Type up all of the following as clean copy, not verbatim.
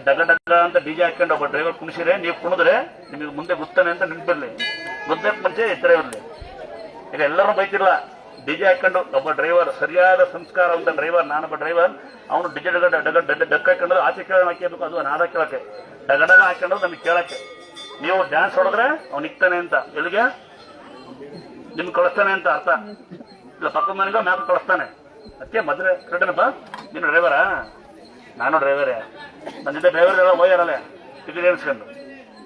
ಡಗ ಡಗ ಅಂತ ಡಿಜೆ ಹಾಕೊಂಡು ಒಬ್ಬ ಡ್ರೈವರ್ ಕುಣಿಸಿದ್ರೆ ನೀವು ಕುಣಿದ್ರೆ ನಿಮಗೆ ಮುಂದೆ ಗೊತ್ತಾನೆ ಅಂತ ನಿಂತಿರ್ಲಿ, ಗೊತ್ತಕ್ಕೆ ಮುಂಚೆ ಎಚ್ಚರ ಇರಲಿ. ಈಗ ಎಲ್ಲರೂ ಬೈತಿರಲ್ಲ, ಡಿಜೆ ಹಾಕೊಂಡು ಒಬ್ಬ ಡ್ರೈವರ್ ಸರಿಯಾದ ಸಂಸ್ಕಾರ ಅಂತ ಡ್ರೈವರ್, ನಾನೊಬ್ಬ ಡ್ರೈವರ್, ಅವನು ಡಿಜೆ ಡಗ ಡಗ ಡಕ್ ಹಾಕೊಂಡು ಆಚೆ ಕೇಳೋಣ ಹಾಕಬೇಕು, ಅದು ನಾದ ಕೇಳಕ್ಕೆ, ಡಗ ಡಗ ಹಾಕೊಂಡು ನಮಗೆ ಕೇಳಕ್ಕೆ. ನೀವು ಡ್ಯಾನ್ಸ್ ಹೊಡೆದ್ರೆ ಅವ್ನು ನಿಕ್ತಾನೆ ಅಂತ, ಎಲ್ಲಿಗೆ ನಿಮ್ಗೆ ಕಳಿಸ್ತಾನೆ ಅಂತ ಅರ್ಥ ಇಲ್ಲ, ಪಕ್ಕದ ಮನೆಗೆ ಮ್ಯಾಪ್ ಕಳಿಸ್ತಾನೆ. ಅದಕ್ಕೆ ಮೊದಲೇ ಕರೆಕ್ಟೇನಪ್ಪ, ನೀನು ಡ್ರೈವರಾ? ನಾನು ಡ್ರೈವರೇ, ನನ್ನ ಜೊತೆ ಡ್ರೈವರ್ ಎಲ್ಲ ಹೋಗ್ಯಾರಲ್ಲೇ ಟಿಕೆಟ್ ಏನ್ಸ್ಕೊಂಡು.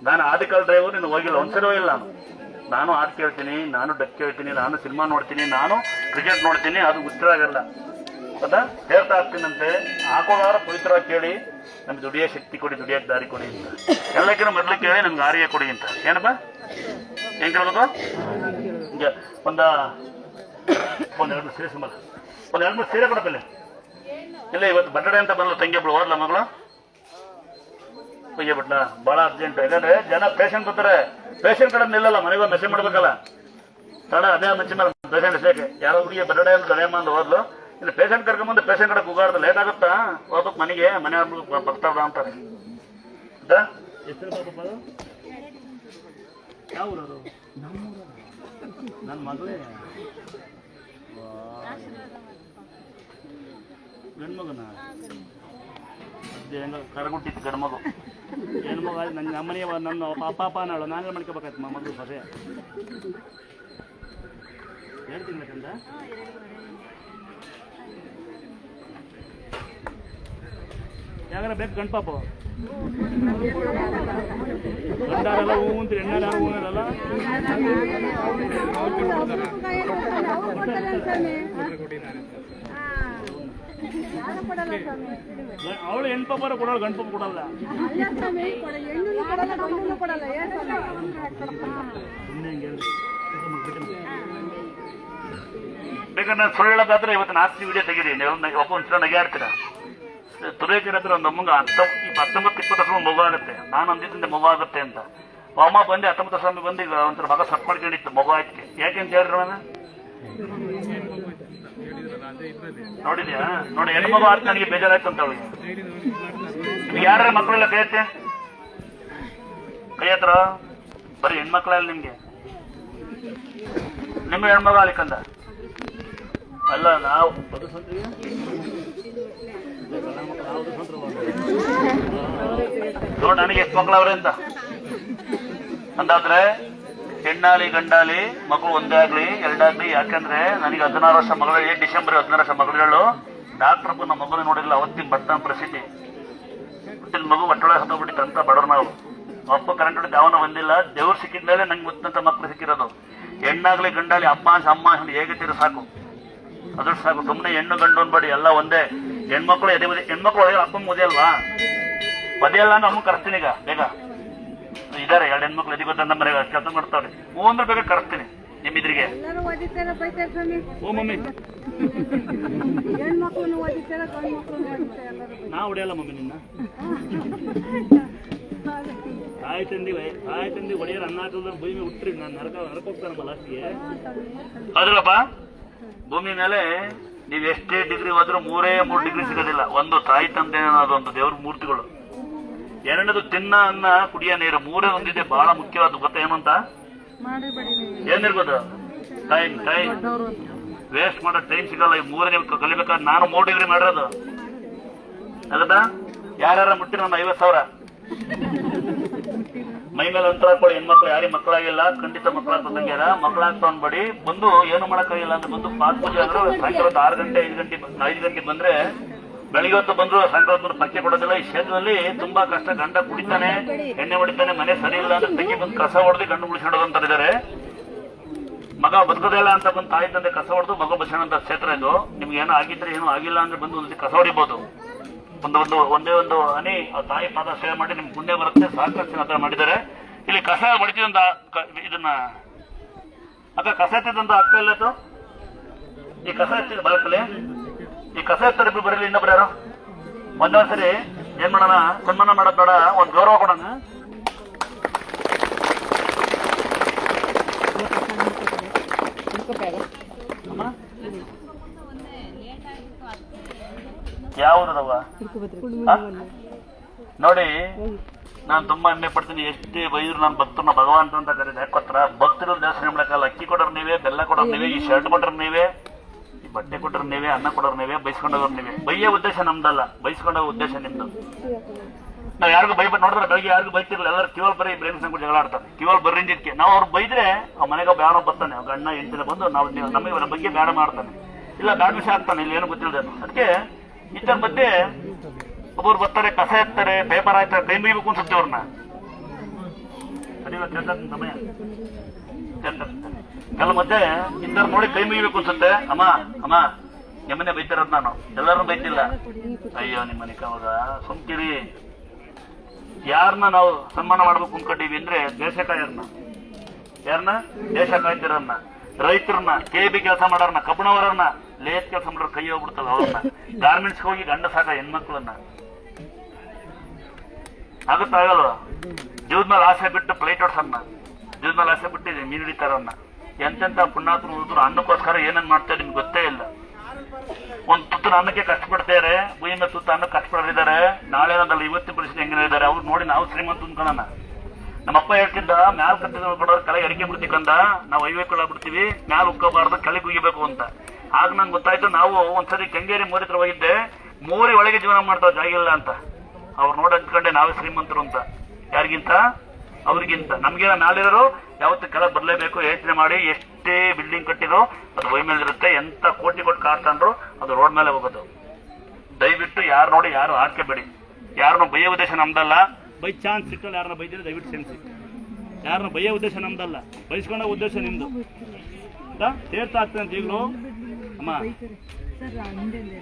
ನಾನು ಆದಿಕಾಲ ಡ್ರೈವರ್, ನೀನು ಹೋಗಿಲ್ಲ, ಒಂದ್ಸರಿ ಹೋಗಿಲ್ಲ. ನಾನು ಹಾಡು ಕೇಳ್ತೀನಿ, ನಾನು ಡಕ್ ಕೇಳ್ತೀನಿ, ನಾನು ಸಿನಿಮಾ ನೋಡ್ತೀನಿ, ನಾನು ಕ್ರಿಕೆಟ್ ನೋಡ್ತೀನಿ, ಅದು ಗೊತ್ತಿರಾಗಲ್ಲ ಗೊತ್ತಾ. ಹೇಳ್ತಾ ಇರ್ತೀನಂತೆ, ಹಾಕೋದಾರ ಪವಿತ್ರವಾಗಿ ಕೇಳಿ ನಮ್ಗೆ ದುಡಿಯೋ ಶಕ್ತಿ ಕೊಡಿ, ದುಡಿಯೋಕೆ ದಾರಿ ಕೊಡಿ ಅಂತ. ಎಲ್ಲಕ್ಕಿಂತ ಮೊದಲು ಕೇಳಿ ನಮ್ಗೆ ಆರ್ಯ ಕೊಡಿ ಅಂತ. ಏನಪ್ಪ ಏನ್ ಕೇಳ್ಬೇಕು? ಈಗ ಒಂದೆರಡು ಸೀರೆ ಸಂಬಳ, ಒಂದೆರಡು ಮೂರು ಸೀರೆ ಕೊಡಪ್ಪಿಲ್ಲ. ಇಲ್ಲ ಇವತ್ತು ಬರ್ತಡೇ ಅಂತ ಬಂದ್ಲು ತಂಗಿ ಒಬ್ಳು, ಹೋದ್ಲ ಮಗಳು ಒಯ್ಯ ಬಿಟ್ಲ, ಬಹಳ ಅರ್ಜೆಂಟ್. ಯಾಕಂದ್ರೆ ಜನ ಪೇಷಂಟ್ ಬರ್ತಾರೆ, ಪೇಷಂಟ್ ಕಡೆ ನಿಲ್ಲಲ್ಲ, ಮನೆಗೆ ಮೆಸೇಜ್ ಮಾಡ್ಬೇಕಲ್ಲ, ತಡ ಅದೇ ಮೆಸೇಜ್ ಮಾಡಿ ಪೇಷಂಟ್ ಇಸ್ಲೇಕೆ. ಯಾರೋ ಹುಡುಗಿ ಬರ್ತಡೇ ಅಂತ ದಳೆಯಮ್ಮ ಅಂತ ಹೋದ್ಲು, ಇಲ್ಲ ಪೇಷಂಟ್ ಕರ್ಕೊಂಬಂದು ಪೇಷಂಟ್ ಕಡೆ ಕೂಗಾಡ್ದು ಲೇಟ್ ಆಗುತ್ತಾ, ಹೋಗ್ಬೇಕು ಮನೆಗೆ, ಮನೆ ಬರ್ತಾರ ಅಂತಾರೆ. ಎಷ್ಟು ಯಾವ ಊರವರು? ನನ್ನ ಮಗಳೇ ಗಂಡ್ಮಗನ ಹೆಂಗ ಕರಗುಟ್ಟಿತ್ತು ಗಂಡ್ಮಗು, ಹೆಣ್ಮಗು ನನ್ನ ನಮ್ಮನೆಯ ನನ್ನ ಪಾಪ ನಾಳು ನಾನೇ ಮಾಡ್ಕೋಬೇಕಾಯ್ತು ಮಗಳು ಸೊಸೆ. ಹೇಳ್ತೀನಿ ಕಂದ, ಯಾಗಾರ ಬೇಕು ಗಂಡ್ಪಾಪ ಗಂಡಾರೆಲ್ಲ ಹೂ ಅಂತ ಹೆಣ್ಣಾರ ಹೂ ಅನ್ನೋದಲ್ಲ. ಅವಳು ಹೆಣ್ಪಾಪ ಕೊಡೋಳು, ಗಂಡ್ಪಾಪ ಕೊಡಲ್ಲ. ಬೇಕಾದ್ರೆ ಸುಳ್ಳು ಹೇಳೋದಾದ್ರೆ ಇವತ್ತು ನಾಸ್ತಿ ವಿಡಿಯೋ ತೆಗೀರಿ, ಒಬ್ಬ ಒಂದ್ಸಲ ನಗೆಯಾಡ್ತೀರ. ತುರೇಕರ ಹತ್ರ ಒಂದು ಅಮ್ಮಂಗ 19-20 ವರ್ಷ ಮಗು ಆಗುತ್ತೆ. ನಾನು ಅಂದಿದ್ದಿಂದ ಮಗು ಆಗುತ್ತೆ ಅಂತ. ಅಮ್ಮ ಬಂದೆ 19 ವರ್ಷ ಬಂದು ಈಗ ಒಂಥರ ಮಗ ಸಟ್ ಮಾಡ್ಕೊಂಡಿತ್ತು ಮಗು ಆಯ್ತು. ಯಾಕೆ ಅಂತ ಹೇಳ್ರಿ ನಾನು ನೋಡಿದ್ಯಾ? ನೋಡಿ ಹೆಣ್ಮಗು ಆಯ್ತು, ನನಗೆ ಬೇಜಾರಾಯ್ತು ಅಂತ ಅವಳಿಗೆ. ಯಾರ ಮಕ್ಕಳೆಲ್ಲ ಕೈ ಹತ್ತೆ, ಕೈ ಹತ್ರ ಬರೀ ಹೆಣ್ಮಕ್ಳಲ್ಲ ನಿಮ್ಗೆ, ನಿಮ್ಗೆ ಹೆಣ್ಮಗ ಆಲಿಕ್ಕಂದ ಅಲ್ಲ. ನಾವು ನೋಡಿ ನನಗೆ ಎಷ್ಟು ಮಕ್ಕಳವ್ರೆ ಅಂತ ಅಂದಾದ್ರೆ, ಹೆಣ್ಣಾಲಿ ಗಂಡಾಲಿ ಮಕ್ಕಳು ಒಂದೇ ಆಗ್ಲಿ ಎರಡಾಗ್ಲಿ. ಯಾಕಂದ್ರೆ ನನಗೆ 16 ವರ್ಷ ಮಗಳು, ಡಿಸೆಂಬರ್ 16 ವರ್ಷ ಮಗಳು. ಡಾಕ್ಟರ್ ನಮ್ಮ ಮಗನ ನೋಡಿಲ್ಲ, ಅವತ್ತಿನ ಬರ್ತಾನ ಪರಿಸ್ಥಿತಿ. ಹುಟ್ಟಿದ ಮಗು ಒಟ್ಟೊಳಗೆ ಹತ್ತೋಗ್ಬಿಟ್ಟಿತ್ತು ಅಂತ ಬಡವ್ರು ನಾವು. ಅಪ್ಪ ಕರೆಂಟ್ ಹೊಡಿತು, ಅವನ ಬಂದಿಲ್ಲ. ದೇವ್ರು ಸಿಕ್ಕಿದ ಮೇಲೆ ನಂಗೆ ಗೊತ್ತಂತ ಮಕ್ಕಳು ಸಿಕ್ಕಿರೋದು. ಹೆಣ್ಣಾಗ್ಲಿ ಗಂಡಾಲಿ ಅಮ್ಮ ಅಮ್ಮ ಹೇಗೆ ತೀರ ಸಾಕು, ಅದ್ರ ಸಾಕು. ಸುಮ್ಮನೆ ಹೆಣ್ಣು ಗಂಡು ಅನ್ಬೇಡಿ, ಎಲ್ಲ ಒಂದೇ. ಹೆಣ್ಮಕ್ಳು ಎದೆ ಬದಿ, ಹೆಣ್ಮಕ್ಳು ಒಳಗೆ ಅಪ್ಪಂಗೆ ಮದುವೆ ಅಲ್ವಾ, ಮದುವೆ ಅಂದ್ರೆ ಅಮ್ಮ ಕರೆಸ್ತೀನಿ. ಈಗ ಬೇಗ ಇದಾರೆ 2 ಹೆಣ್ಮಕ್ಳು ಎದಿ ಗೊತ್ತ ನಮ್ಮ ಮನೆಗೆ ಕೆಲಸ ಮಾಡ್ತಾವ್ರಿ. ಅಂದ್ರೆ ಬೇಗ ಕರೆಸ್ತೀನಿ ನಿಮ್ಮಿದ್ರಿಗೆ. ಓ ಮಮ್ಮಿ ನಾ ಹೊಡೆಯಲ್ಲ ಮಮ್ಮಿ ನಿನ್ನ. ತಾಯಿ ತಂದಿ ಹೊಡೆಯರ್ ಅನ್ನ ಹಾಕಿದ್ರೆ ಭೂಮಿ ಹುಟ್ಟ್ರಿ, ನಾನು ನರಕ ಹೋಗ್ತಾನಮ್ಮ ಲಾಸ್ಟಿಗೆ. ಅದ್ರಪ್ಪ ಭೂಮಿ ಮೇಲೆ ನೀವು ಎಷ್ಟೇ ಡಿಗ್ರಿ ಹೋದ್ರೂ 3 ಡಿಗ್ರಿ ಸಿಗೋದಿಲ್ಲ. ಒಂದು ತಾಯಿ ತಂದೆ ಅನ್ನೋದೊಂದು ದೇವ್ರ ಮೂರ್ತಿಗಳು, ಎರಡನೇದು ತಿನ್ನ ಅನ್ನ ಕುಡಿಯ ನೀರು, 3 ಒಂದಿದೆ ಬಹಳ ಮುಖ್ಯವಾದ. ಗೊತ್ತಾ ಏನಂತ? ಏನಿರ್ಬೋದು? ಟೈಮ್ ವೇಸ್ಟ್ ಮಾಡೋ ಟೈಮ್ ಸಿಗಲ್ಲ. ಈ 3 ನೀವು ಕಲಿಬೇಕಾದ್ರೆ ನಾನು 3 ಡಿಗ್ರಿ ಮಾಡಿರೋದು ಅದಾ. ಯಾರ್ಯಾರ ಮುಟ್ಟಿ ನಾನು 50,000 ಮೈ ಮೇಲೆ ಅಂತರ ಹಾಕೊಳ್ಳಿ. ಹೆಣ್ಮಕ್ಳು ಯಾರಿಗೆ ಮಕ್ಕಳಾಗಿಲ್ಲ, ಖಂಡಿತ ಮಕ್ಕಳಾಗ್ತದಂಗ್ಯಾರ. ಮಕ್ಕಳಾಗ್ತಾ ಅನ್ಬೇಡಿ. ಬಂದು ಏನು ಮಾಡಕ್ಕಾಗಿಲ್ಲ ಅಂತ ಬಂದು ಪಾತ್ ಪೂಜೆ ಅಂದ್ರೆ ಸಾಯಂಕಾಲ 6 ಗಂಟೆ 5 ಗಂಟೆಗೆ ಬಂದ್ರೆ, ಬೆಳಿಗ್ಗೆ ಹೊತ್ತು ಬಂದ್ರು ಸಾಯಂಕಾಲ ಬಂದು ಪಕ್ಕೆ ಕೊಡೋದಿಲ್ಲ. ಈ ಕ್ಷೇತ್ರದಲ್ಲಿ ತುಂಬಾ ಕಷ್ಟ. ಗಂಡ ಕುಡಿತಾನೆ, ಎಣ್ಣೆ ಹೊಡಿತಾನೆ, ಮನೆ ಸರಿ ಇಲ್ಲ ಅಂದ್ರೆ ತಂಗಿ ಬಂದು ಕಸ ಹೊಡೆದು ಗಂಡು ಮುಳಿಸಿಡೋದು ಅಂತ ಇದ್ದಾರೆ. ಮಗ ಬದುಕೋದಿಲ್ಲ ಅಂತ ಬಂದು ತಾಯಿ ತಂದೆ ಕಸ ಹೊಡೆದು ಮಗ ಬಸೋಣಂತ ಕ್ಷೇತ್ರ ಇದು. ನಿಮ್ಗೆ ಏನೋ ಆಗಿದ್ರೆ ಏನೋ ಆಗಿಲ್ಲ ಅಂದ್ರೆ ಬಂದು ಒಂದು ಕಸ ಹೊಡಿಬಹುದು. ಒಂದೇ ಒಂದು ಹನಿ ಆ ತಾಯಿ ಪಾದ ಸೇವೆ ಮಾಡಿ ನಿಮ್ಗೆ ಪುಣ್ಯ ಬರುತ್ತೆ. ಸಾಕಷ್ಟು ಹತ್ರ ಮಾಡಿದ್ದಾರೆ. ಇಲ್ಲಿ ಕಸ ಹೊಡಿತಿದಂತ ಇದನ್ನ ಅಕ್ಕ ಕಸ ಎತ್ತಿದಂತ ಅಕ್ಕ ಇಲ್ಲತ್ತು. ಈ ಕಸ ಎತ್ತಿದ ಬಳಕಲೆ, ಈ ಕಸ ಎತ್ತರ ಬರಲಿ. ಇನ್ನೊಬ್ರು ಯಾರು ಒಂದೊಂದ್ಸರಿ ಏನ್ ಮಾಡೋಣ, ಸನ್ಮಾನ ಮಾಡೋದ್ ಬೇಡ, ಒಂದ್ ಗೌರವ ಕೊಡೋಣ. ಯಾವ್ದವ ನೋಡಿ, ನಾನು ತುಂಬಾ ಹೆಮ್ಮೆ ಪಡ್ತೀನಿ. ಎಷ್ಟೇ ಬೈದ್ರು ನಾನು ಭಕ್ತರನ್ನ ಭಗವಂತ ಅಂತ ಕರೀದು ಯಾಕೋತ್ರ ಭಕ್ತರು ದರ್ಶನ ಮಾಡಕ್ಕಲ್ಲ. ಅಕ್ಕಿ ಕೊಡೋರು ನೀವೇ, ಬೆಲ್ಲ ಕೊಡೋರು ನೀವೇ, ಈ ಶರ್ಟ್ ಕೊಟ್ಟರು ನೀವೇ, ಈ ಬಟ್ಟೆ ಕೊಟ್ಟರು ನೀವೇ, ಅನ್ನ ಕೊಡೋರು ನೀವೇ, ಬೈಸ್ಕೊಂಡೋರು ನೀವೇ. ಬೈಯೋ ಉದ್ದೇಶ ನಮ್ದಲ್ಲ, ಬೈಸ್ಕೊಂಡೋಗ ಉದ್ದೇಶ ನಿಮ್ದು. ನಾವು ಯಾರಿಗೂ ನೋಡಿದ್ರೆ ಬೆಳಗ್ಗೆ ಯಾರಿಗೂ ಬೈತಿರಲ್ಲ, ಎಲ್ಲರೂ ಕಿವಲ್ ಬರೀ ಬ್ರೇನ್ ಸಂಗ್ ಜಗಳ ಆಡ್ತಾರೆ. ಕಿವಲ್ ಬರ್ರಿಂಜಿದ್ಕೆ ನಾವು ಅವ್ರು ಬೈದ್ರೆ ಆ ಮನೆಗೆ ಬ್ಯಾಡ ಬರ್ತಾನೆ, ಅವ್ರ ಅಣ್ಣ ಹೆಂಡತಿನ ಬಂದು ನಾವು ನಮಗೆ ಅವರ ಬಗ್ಗೆ ಬ್ಯಾಡ ಮಾಡ್ತಾನೆ, ಇಲ್ಲ ಬ್ಯಾಡ ವಿಷಯ ಆಗ್ತಾನೆ, ಇಲ್ಲಿ ಏನು ಗೊತ್ತಿಲ್ಲದೆ. ಅದಕ್ಕೆ ಇತರ ಮಧ್ಯೆ ಒಬ್ಬರು ಬರ್ತಾರೆ, ಕಸ ಎತ್ತಾರೆ, ಪೇಪರ್ ಆಯ್ತಾರೆ, ಕೈ ಮುಗಿಬೇಕು ಅನ್ಸುತ್ತೆ ಅವ್ರನ್ನ. ಸಮಯ ಕೆಲ ಮಧ್ಯೆ ಇಂಥವ್ರು ನೋಡಿ ಕೈ ಮುಗಿಬೇಕು ಅನ್ಸುತ್ತೆ. ಅಮ್ಮ ಅಮ್ಮ ನಿಮ್ಮನೆ ಬೈತಿರೋದು ನಾನು, ಎಲ್ಲರನ್ನೂ ಬೈತಿಲ್ಲ. ಅಯ್ಯೋ ನಿಮ್ಮ ಮನೆ ಅವಾಗ ಸುಮ್ಕಿರಿ. ಯಾರನ್ನ ನಾವು ಸನ್ಮಾನ ಮಾಡ್ಬೇಕು ಅನ್ಕೊಂಡಿವಿ ಅಂದ್ರೆ ದೇಶ ಕಾಯರ್ನ, ಯಾರನ್ನ ದೇಶ ಕಾಯ್ತಿರನ್ನ, ರೈತರನ್ನ, ಕೆಬಿ ಕೆಲಸ ಮಾಡೋರ್ನ, ಕಬ್ಬಣವರನ್ನ, ಲೇತ್ ಕೆಲಸ ಮಾಡೋರ್ ಕೈ ಹೋಗ್ಬಿಡ್ತಲ್ಲ ಅವ್ರನ್ನ, ಗಾರ್ಮೆಂಟ್ಸ್ ಹೋಗಿ ಗಂಡ ಸಾಕ ಹೆಣ್ಮಕ್ಳನ್ನ. ಆಗುತ್ತಾಗಲ್ವ? ಜೀವದ ಮೇಲೆ ಆಸೆ ಬಿಟ್ಟು ಪ್ಲೇಟ್ ಹೊಡ್ಸನ್ನ, ಜೀವದ ಮೇಲೆ ಆಸೆ ಬಿಟ್ಟು ಮೀನು ಹಿಡಿತಾರನ್ನ. ಎಂತೆಂತ ಪುಣ್ಯಾತ್ಮ ಉಳಿದ್ರು ಅನ್ನಕ್ಕೋಸ್ಕರ ಏನೇನ್ ಮಾಡ್ತಾರೆ ನಿಮ್ಗೆ ಗೊತ್ತೇ ಇಲ್ಲ. ಒಂದ್ ತುತ್ತನ ಅನ್ನಕ್ಕೆ ಕಷ್ಟಪಡ್ತಾರೆ, ಭೂಮಿ ಮೇಲೆ ತುತ್ತ ಅನ್ನಕ್ಕೆ ಕಷ್ಟಪಡಿದ್ದಾರೆ. ನಾಳೆ ನಂದಲ್ಲ ಇವತ್ತಿನ ಪರಿಸ್ಥಿತಿ ಹೆಂಗಿದ್ದಾರೆ ಅವ್ರು ನೋಡಿ ನಾವು ಶ್ರೀಮಂತ ಅನ್ಕೊಳ್ಳೋಣ. ನಮ್ಮಪ್ಪ ಹೇಳ್ತಿದ್ದ, ಮ್ಯಾಲ್ ಕತ್ತಿದ ಕೊಡೋರು ಕೆಳಗೆ ಅಡಿಕೆ ಬಿಡ್ತಿಕಂದ, ನಾವು ಹೈವೇಕೊಳ್ಳ ಬಿಡ್ತೀವಿ, ಮ್ಯಾಲ್ ಉಕ್ಕೋಬಾರ್ದು, ಕೆಳಗೆ ಉಗಿಬೇಕು ಅಂತ. ಆಗ ನಂಗೆ ಗೊತ್ತಾಯ್ತು. ನಾವು ಒಂದ್ಸರಿ ಕೆಂಗೇರಿ ಮೋರಿ ಹತ್ರ ಹೋಗಿದ್ದೆ, ಮೋರಿ ಒಳಗೆ ಜೀವನ ಮಾಡ್ತಾವ, ಜಾಗ ಇಲ್ಲ ಅಂತ. ಅವ್ರು ನೋಡಿ ಅಂದ್ಕೊಂಡೆ ನಾವೇ ಶ್ರೀಮಂತರು ಅಂತ. ಯಾರಿಗಿಂತ? ಅವ್ರಿಗಿಂತ. ನಮ್ಗೇನ ನಾಳಿರೋರು ಯಾವತ್ತು ಕೆಳಗೆ ಬರಲೇಬೇಕು. ಯೋಚನೆ ಮಾಡಿ, ಎಷ್ಟೇ ಬಿಲ್ಡಿಂಗ್ ಕಟ್ಟಿದ್ರು ಅದು ಒಯ್ ಮೇಲೆ ಇರುತ್ತೆ. ಎಂತ ಕೋಟಿ ಕೊಟ್ಟು ಕಾರ್ ತಂದ್ರು ಅದು ರೋಡ್ ಮೇಲೆ ಹೋಗೋದು. ದಯವಿಟ್ಟು ಯಾರು ನೋಡಿ ಯಾರು ಹಾಕಬೇಡಿ. ಯಾರನ್ನ ಬೈಯೋ ಉದ್ದೇಶ ನಮ್ದಲ್ಲ. ಬೈ ಚಾನ್ಸ್ ಸಿಕ್ಕಲ್ಲ ಯಾರನ್ನ ಬೈದಿದ್ರೆ ದಯವಿಟ್ಟು ಸೆನ್ಸಿ. ಯಾರನ್ನ ಬೈಯೋ ಉದ್ದೇಶ ನಮ್ದಲ್ಲ, ಬೈಸ್ಕೊಂಡ ಉದ್ದೇಶ ನಿಮ್ದು. ತೀರ್ಥ ಆಗ್ತದೆ ಅಂತ ಈಗಲೂ ಅಮ್ಮ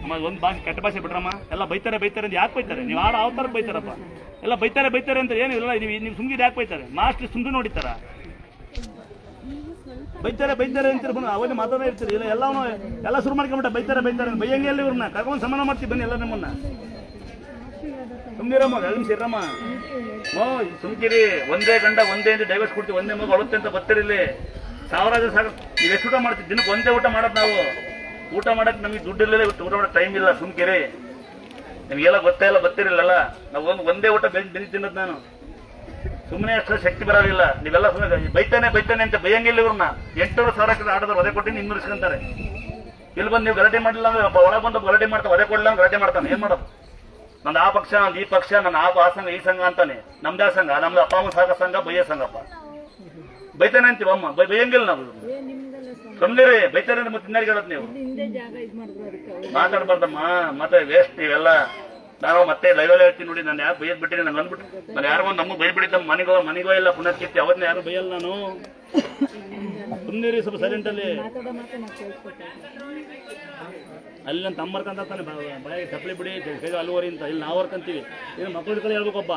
ಅಮ್ಮ ಒಂದು ಭಾಷೆ ಕೆಟ್ಟ ಭಾಷೆ ಬಿಡ್ರಮ್ಮ. ಎಲ್ಲ ಬೈತಾರೆ ಬೈತಾರೆ ಅಂತ ಯಾಕೆ ಬೈತಾರೆ? ನೀವು ಆಡ ಅವತಾರ ಬೈತಾರಪ್ಪ. ಎಲ್ಲ ಬೈತಾರೆ ಬೈತಾರೆ ಅಂತ ಏನಿಲ್ಲ. ನೀವು ಸುಮ್ಗಿದ್ ಯಾಕೆ ಬೈತಾರೆ? ಮಾಸ್ಟರ್ ಸುಮ್ದು ನೋಡಿತಾರ ಬೈತಾರೆ ಬೈತಾರೆ ಅಂತ ಬಂದು ಅವನ್ನೇ ಮಾತಾಡೋ ಇರ್ತೀರಿ. ಇಲ್ಲ ಎಲ್ಲ ಶುರು ಮಾಡ್ಕೊಂಬಿಟ್ಟ ಬೈತಾರೆ ಬೈತಾರೆ ಅಂತ. ಬೈಯಂಗೆ ಎಲ್ಲ ಇವ್ರನ್ನ ಕರ್ಕೊಂಡು ಸಮಾನ ಮಾಡ್ತೀವಿ ಬನ್ನಿ ಎಲ್ಲ ನಿಮ್ಮನ್ನ. ಸುಮ್ನಿರಮ್ಮ, ಸೇರಮ್ಮ, ಸುಮ್ಕಿರಿ. ಒಂದೇ ಗಂಡ ಒಂದೇ ಅಂತ ಡೈವರ್ಸ್ ಕೊಡ್ತೀವಿ, ಒಂದೇ ಮಗು ಅಳುತ್ತೆ ಅಂತ ಬರ್ತಿರಲಿ. ಸಾವಿರಾರು ಸಾಕು. ನೀವು ಎಷ್ಟು ಊಟ ಮಾಡ್ತೀವಿ? ದಿನಕ್ಕೆ ಒಂದೇ ಊಟ ಮಾಡೋದು ನಾವು. ಊಟ ಮಾಡಕ್ ನಮಗೆ ದುಡ್ಡು ಇಲ್ಲದೆ ಊಟ ಮಾಡಕ್ ಟೈಮ್ ಇಲ್ಲ. ಸುಮ್ಕಿರಿ. ನಿಮ್ಗೆಲ್ಲ ಗೊತ್ತೇ ಇಲ್ಲ, ಬರ್ತಿರಲಿಲ್ಲ. ನಾವು ಒಂದೇ ಊಟ ಬೆಂದು ತಿನ್ನೋದು ನಾನು. ಸುಮ್ಮನೆ ಅಷ್ಟು ಶಕ್ತಿ ಬರೋದಿಲ್ಲ. ನೀವೆಲ್ಲ ಸುಮ್ಮನೆ ಬೈತಾನೆ ಬೈತಾನೆ ಅಂತ ಬೈಯಂಗಿಲ್ಲ ಇವ್ರನ್ನ. 8,000 ಆಡೋದು ಒದೆ ಕೊಟ್ಟು ಇನ್ನೂರು ಇಸ್ಕೊಂತಾರೆ. ಇಲ್ಲಿ ಬಂದು ನೀವು ಗಲಾಟೆ ಮಾಡಿಲ್ಲ ಅಂದ್ರೆ ಒಳಗೆ ಬಂದು ಗಲಾಟೆ ಮಾಡ್ತಾನೆ, ಒದೆ ಕೊಡಲ್ಲ ಗಲಾಟೆ ಮಾಡ್ತಾನೆ. ಏನ್ ಮಾಡೋದು? ನಂದು ಆ ಪಕ್ಷ, ನಂದು ಈ ಪಕ್ಷ, ನನ್ನ ಆ ಸಂಘ ಈ ಸಂಘ ಅಂತಾನೆ. ನಮ್ದೇ ಸಂಘ, ನಮ್ದು ಅಪ್ಪ ಅಮ್ಮ ಸಾಕ ಸಂಘ, ಬೈಯ ಸಂಘಪ್ಪ. ಬೈತಾನೆ ಅಂತೀವಮ್ಮ, ಬೈಯಂಗಿಲ್ಲ ನಾವು. ಸುಮ್ಮನೆ ಬೈತಾರೆ ಮತ್ತೆ ಇನ್ನಾರಿಗೆ ಹೇಳೋದು ನೀವು. ಮಾತಾಡ್ಬಾರ್ದಮ್ಮ, ಮತ್ತೆ ವೇಸ್ಟ್ ಇವೆಲ್ಲ. ನಾನು ಮತ್ತೆ ಲೈವಲ್ಲಿ ಹೇಳ್ತೀನಿ ನೋಡಿ. ನಾನು ಯಾರು ಬೈಯದ್ ಬಿಟ್ಟಿನಿ ನಂಗೆ ಅಂದ್ಬಿಟ್ಟು. ನಾನು ಯಾರಿಗೋ ನಮಗೆ ಬೈಬಿಟ್ಟಿದ್ದ ಮನೆಗೋ ಇಲ್ಲ ಪುನಃ ಕಿತ್ತಿ ಅವತ್ತನ್ನ ಯಾರು ಬೈಯಲ್ಲ ನಾನು. ಸುಮ್ಮನೆ ಸ್ವಲ್ಪ ಸೈಲೆಂಟಲ್ಲಿ. ಅಲ್ಲಿ ನನ್ನ ತಮ್ಮರ್ಕಂತಾನೆ ಬಾಯಿಗೆ ಚಪ್ಪಲಿ ಬಿಡಿ ಅಲ್ಲುವರಿ ಅಂತ. ಇಲ್ಲಿ ನಾವು ವರ್ಕಂತೀವಿ. ಏನು ಮಕ್ಕಳ ಕಡೆ ಹೇಳ್ಬೇಕಪ್ಪ.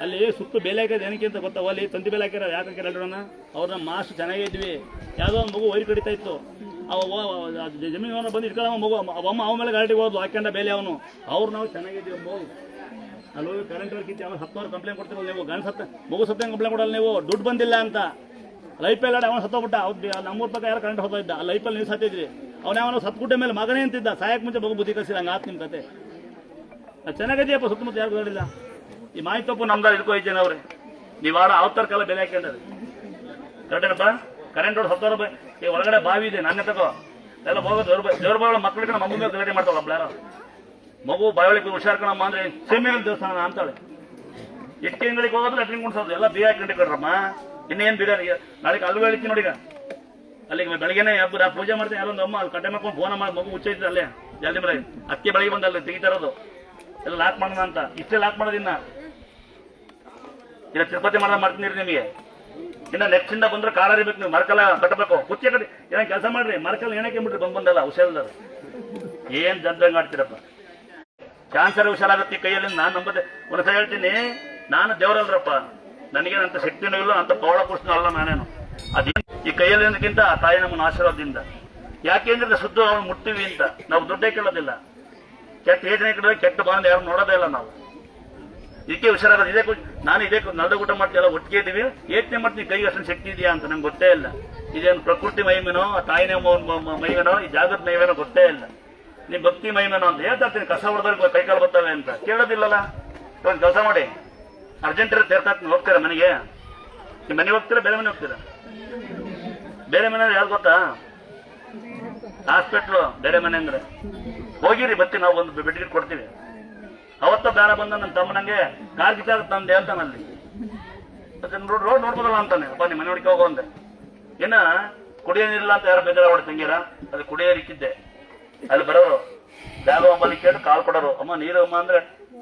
ಅಲ್ಲಿ ಸುತ್ತು ಬೇಲೆ ಹಾಕೋದು ಏನಕ್ಕೆ ಅಂತ ಗೊತ್ತಾವ? ಅಲ್ಲಿ ತಂತಿ ಬೇಲೆ ಹಾಕ್ಯಾರ. ಯಾಕೆ ಹಾಕ್ಯಾರ ಹೇಳೋಣ? ಅವ್ರನ್ನ ಮಾಸ್ಟರ್ ಚೆನ್ನಾಗಿದ್ವಿ. ಯಾವುದೋ ಒಂದು ಮಗು ವೈರ್ ಕಡಿತಾ ಇತ್ತು. ಜಮೀನು ಬಂದು ಇಟ್ಕೊಳ್ಳೋ ಮಗು ಅಮ್ಮ ಅವ ಮೇಲೆ ಗಾಡಿ ಹೋದ್ರು ಹಾಕ್ಯಂಡ ಬೇಲೆ ಅವನು. ಅವ್ರು ನಾವು ಚೆನ್ನಾಗಿದ್ದೀವಿ. ಮಗು ಅಲ್ಲಿ ಹೋಗಿ ಕರೆಂಟ್ ಕಿತ್ತಿ ಅವನು 10,000 ಕಂಪ್ಲೇಂಟ್ ಕೊಡ್ತಿರಲ್ಲ ನೀವು. ಗಂಡ ಮಗು ಸತ್ತ ಕಂಪ್ಲೇಂಟ್ ಕೊಡಲ್ಲ ನೀವು. ದುಡ್ಡು ಬಂದಿಲ್ಲ ಅಂತ. ಲೈಫಲ್ಲಿ ಅವನು ಸತ್ತೋಗ್ಬಿಟ್ಟ. ಅವ್ರು ನಮ್ಮೂರ ಪಕ್ಕ ಯಾರು ಕರೆಂಟ್ ಹೋಗ್ತಾ ಇದ್ದ. ಆ ಲೈಫಲ್ಲಿ ನೀವು ಸತ್ತಿದ್ರಿ. ಅವನು ಸತ್ಗುಡ್ಡೆ ಮೇಲೆ ಮಗನೇ ಅಂತಿದ್ದ. ಸಾಯಕ್ಕೆ ಮುಂಚೆ ಮಗು ಬುದ್ಧಿ ಕಲಿಸಿಲ್ಲ. ಹಂಗೆ ಆತ್ ನಿಮ್ಮ ಕತೆ. ಚೆನ್ನಾಗಿದೆಯಪ್ಪ. ಸುತ್ತಮುತ್ತ ಯಾರು ಗೊತ್ತಿಲ್ಲ. ಈ ಮಾಹಿತಪ್ಪು ನಮ್ದು ಇದಕ್ಕೂ 5 ಜನ ಅವ್ರೆ. ನೀವು ಆಡ ಅವತಾರ ಕಾಲ ಬೆಲೆ ಹಾಕೊಂಡ್ರಿ ಕರೆಕ್ಟೇನಪ್ಪ? ಕರೆಂಟ್ ಹೊಡ್ 10,000 ಈ ಒಳಗಡೆ ಬಾವಿ ಇದೆ ನಾನೇ ತಗೋ ಎಲ್ಲ ಹೋಗೋದು. ದೇವ್ರ ಬಾವಿ ಮಕ್ಕಳಿಗೆ ನಮ್ಮ ಮಗು ಮೇಲೆ ಗಲಾಟೆ ಮಾಡ್ತಾವಲ್ಲ ಯಾರೋ. ಮಗು ಬಾವಳಿಗೆ ಹುಷಾರ್ಕಣಮ್ಮ ಅಂದ್ರೆ ಸೆಮ್ಮಿಗೆ ದೇವಸ್ಥಾನ ಅಂತಾಳೆ. ಎಷ್ಟು ತಿಂಗಳಿಗೆ ಹೋಗೋದು ಲೆಟ್ರಿನ್ ಕುಣಿಸೋದು ಎಲ್ಲ ಬೀಗ ಹಾಕಿ ಕೊಡ್ರಮ್ಮ. ಇನ್ನೇನು ಬೀಗ ನಾಳೆ ಅಲ್ವ ಹೇಳ್ತೀನಿ ನೋಡಿ. ಈಗ ಅಲ್ಲಿಗೆ ಬೆಳಗ್ಗೆನೆ ಹಬ್ಬ ಪೂಜೆ ಮಾಡ್ತೀನಿ. ಯಾರೊಂದು ಅಮ್ಮ ಅಲ್ಲಿ ಕಟ್ಟೆ ಮಾಡ್ಕೊಂಡು ಫೋನ್ ಮಾಡಿ ಮಗು ಹುಚ್ಚೈತಿದ್ರೆ ಅಲ್ಲೇ ಜಲ್ದಿ ಮರ ಅಕ್ಕಿ ಬೆಳಗ್ಗೆ ಬಂದು ಅಲ್ಲಿ ತೆಗಿತಾರೋದು ಎಲ್ಲ ಲಾಕ್ ಮಾಡೋಣ ಅಂತ. ಇಷ್ಟೇ ಲಾಕ್ ಮಾಡೋದಿನ್ನ ಇಲ್ಲ ತಿರುಪತಿ ಮಾಡ್ತೀನಿ ನಿಮಗೆ. ಇನ್ನ ನೆಕ್ಸ್ಟ್ ಇಂದ ಬಂದ್ರೆ ಕಾರ್ ಹರಿಬೇಕು. ನೀವು ಮರಕಲ್ಲ ಕಟ್ಟಬೇಕು. ಕುಚ್ಚೆ ಕಟ್ಟಿ ಏನ ಕೆಲಸ ಮಾಡ್ರಿ. ಮರಕಲ್ಲ ಏನಕ್ಕೆ ಬಿಟ್ರಿ ಬಂದಲ್ಲ ಹುಷಾರಿಲ್ಲರು. ಏನ್ ಜಂದಂಗ ಆಡ್ತೀರಪ್ಪ. ಕ್ಯಾನ್ಸರ್ ಹುಷಾರಾಗತ್ತೆ ಕೈಯಲ್ಲಿ. ನಾನು ನಂಬದೆ ಒಂದ್ಸಲ ಹೇಳ್ತೀನಿ, ನಾನು ದೇವರಲ್ರಪ್ಪ. ನನಗೇನಂತ ಶಕ್ತಿನೂ ಇಲ್ಲ, ಅಂತ ಪೌಳ ಪುರುಷನೂ ಅಲ್ಲ ನಾನೇನು. ಅದೇ ಈ ಕೈಯಲ್ಲಿಂದಕ್ಕಿಂತ ಆ ತಾಯಿ ನಮ್ಮನ್ನ ಆಶೀರ್ವಾದದಿಂದ. ಯಾಕೆಂದ್ರೆ ಶುದ್ಧ ಅವ್ನು ಮುಟ್ತೀವಿ ಅಂತ ನಾವು ದುಡ್ಡೇ ಕೇಳೋದಿಲ್ಲ. ಕೆಟ್ಟ ಯೋಜನೆ ಕಡೆ ಕೆಟ್ಟ ಬಾಂಧ ಯಾರು ನೋಡೋದೇ ಇಲ್ಲ ನಾವು. ಇದಕ್ಕೆ ಹುಷಾರಾಗೋದು. ನಾನು ಇದೇ ನಲ್ದ ಊಟ ಮಾಡ್ತೀವಲ್ಲ ಒಟ್ಟಿಗೆ ಇದ್ದೀವಿ. ಯೋಚನೆ ಮಾಡ್ತೀನಿ ಕೈಗೆ ಅಷ್ಟೊಂದು ಶಕ್ತಿ ಇದೆಯಾ ಅಂತ ನಂಗೆ ಗೊತ್ತೇ ಇಲ್ಲ. ಇದೇನು ಪ್ರಕೃತಿ ಮಹಿಮೆನೋ, ಆ ತಾಯಿನ ಮಹಿಮೆನೋ, ಈ ಜಾಗೃತ ಮಹಿಮೆನೋ ಗೊತ್ತೇ ಇಲ್ಲ. ನೀವು ಭಕ್ತಿ ಮಹಿಮೆನೋ ಅಂತ ಹೇಳ್ತಾ ಇರ್ತೀನಿ. ಕಸ ಹೊಡೆದ್ರೆ ಕೈಕಾಲು ಬರ್ತವೆ ಅಂತ ಕೇಳೋದಿಲ್ಲಲ್ಲ. ಒಂದು ಕೆಲಸ ಮಾಡಿ, ಅರ್ಜೆಂಟ್ ತೀರ್ಥಾಕ್ತೀನಿ, ಹೋಗ್ತೀರಾ ಮನೆಗೆ? ನಿಮ್ಮ ಮನೆಗೆ ಹೋಗ್ತೀರಾ ಬೇರೆ ಮನೆ ಹೋಗ್ತೀರಾ? ಬೇರೆ ಮನೆ ಯಾವ್ದು ಗೊತ್ತಾ? ಹಾಸ್ಪಿಟ್ಲು ಬೇರೆ ಮನೆ ಅಂದ್ರೆ ಹೋಗಿರಿ, ಬರ್ತೀವಿ ನಾವು, ಒಂದು ಬೆಡ್ಗೆ ಕೊಡ್ತೀವಿ. ಅವತ್ತ ಬೇರೆ ಬಂದ ನನ್ನ ತಮ್ಮನಂಗೆ ಕಾರ್ ಗಿಟ್ಟಾಗುತ್ತೆ ನಂದು ಹೇಳ್ತಾನಲ್ಲಿ, ರೋಡ್ ನೋಡ್ಬೋದಲ್ಲ ಅಂತಾನೆ. ಅಪ್ಪ ನಿಮ್ಮ ಮನೆ ಹುಡುಕಿ ಹೋಗೋ ಅಂದೆ. ಇನ್ನ ಕುಡಿಯೋ ನೀರಿಲ್ಲ ಅಂತ ಯಾರು ಬೇಜಾರ ಹೊಡೆ ತಂಗಿರ, ಅದು ಕುಡಿಯೋರಿಕ್ಕಿದ್ದೆ. ಅಲ್ಲಿ ಬರೋರು ಬ್ಯಾಗ ಅಂಬಲ್ಲಿ ಕೇಳಿ ಕಾಲ್ ಕೊಡೋರು, ಅಮ್ಮ ನೀರು ಅಮ್ಮ ಅಂದ್ರೆ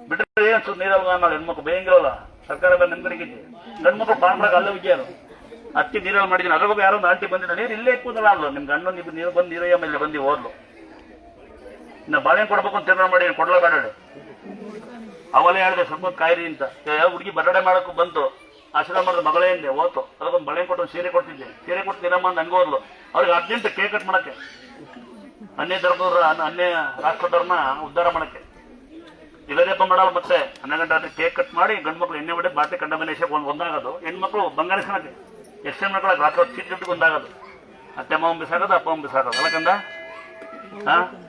ಬಿಟ್ರೆ ಏನ್ ನೀರಲ್ವ ಅನ್ನೋ ಹೆಣ್ಮಕ್ಳು ಬೇಯಂಗಿರಲ್ಲ. ಸರ್ಕಾರ ಬೇರೆ ನೆನ್ಕಡಿಗಿದ್ದೆ, ಗಂಡು ಮಕ್ಳು ಪಾರ್ಕ್ದಾಗ ಅಲ್ಲೇ ಉಗ್ಯಾರು, ಅಕ್ಕಿ ನೀರಲ್ಲಿ ಮಾಡಿದ್ದೀನಿ. ಅದ್ರಾಗ ಯಾರೋ ಒಂದು ಆಂಟಿ ಬಂದಿಲ್ಲ, ನೀರು ಇಲ್ಲೇ ಇಕ್ಕೋದಲ್ಲ ಅಲ್ವ ನಿಮ್ ಗಂಡು ನೀರು ಬಂದು ನೀರಯ್ಯ ಮೇಲೆ ಬಂದು ಹೋದ್ಲು. ಇನ್ನು ಬಾಳೆಹಣ್ಣು ಕೊಡ್ಬೇಕು ಅಂತ ತೀರ್ಮಾನ ಮಾಡಿ ಕೊಡ್ಲಾ ಬೇಡ ಅವಲೇ ಹೇಳಿದೆ ಸ್ವಲ್ಪ ಕಾಯಿರಿ ಅಂತ. ಹುಡುಗಿ ಬರಡೆ ಮಾಡಕ್ಕೂ ಬಂತು, ಆಶೀರ್ವಾದ ಮಾಡಿದ ಮಗಳೇ ಹಿಂದೆ ಹೋತು. ಅದಕ್ಕೊಂದು ಬಳೆ ಕೊಟ್ಟು ಸೀರೆ ಕೊಡ್ತಿದ್ದೆ, ಸೀರೆ ಕೊಟ್ಟು ತಿನ್ನಮ್ಮ ಅಂತ ಹಂಗೆ ಹೋದ್ಲು. ಅವ್ರಿಗೆ ಅರ್ಜೆಂಟ್ ಕೇಕ್ ಕಟ್ ಮಾಡಕ್ಕೆ, ಅನ್ಯ ಧರ್ಮದವ್ರ ಅನ್ಯ ರಾಷ್ಟ್ರದವ್ರನ್ನ ಉದ್ಧಾರ ಮಾಡಕ್ಕೆ ಇಲ್ಲದೇ ಹಬ್ಬ ಮಾಡಲ್ಲ. ಮತ್ತೆ 12 ಗಂಟೆ ಆದ್ರೆ ಕೇಕ್ ಕಟ್ ಮಾಡಿ ಗಂಡು ಮಕ್ಳು ಎಣ್ಣೆ ಹೊಡೆ ಬಾಟಿ ಕಂಡಮಿನೇಷನ್ ಒಂದಾಗೋದು, ಹೆಣ್ಮಕ್ಳು ಬಂಗಾರಿಸ್ಕೊಳಕ್ಕೆ ಎಷ್ಟು ಮಕ್ಕಳ ರಾತ್ರಿ ಚೀಟ್ ದುಡ್ಡಿಗೆ ಒಂದಾಗೋದು. ಅತ್ತೆ ಮಾವು ಬಿಸಾಗೋದು, ಅಪ್ಪ ಬಿಸಾಗೋದು. ಅಲ್ಲಕಂದ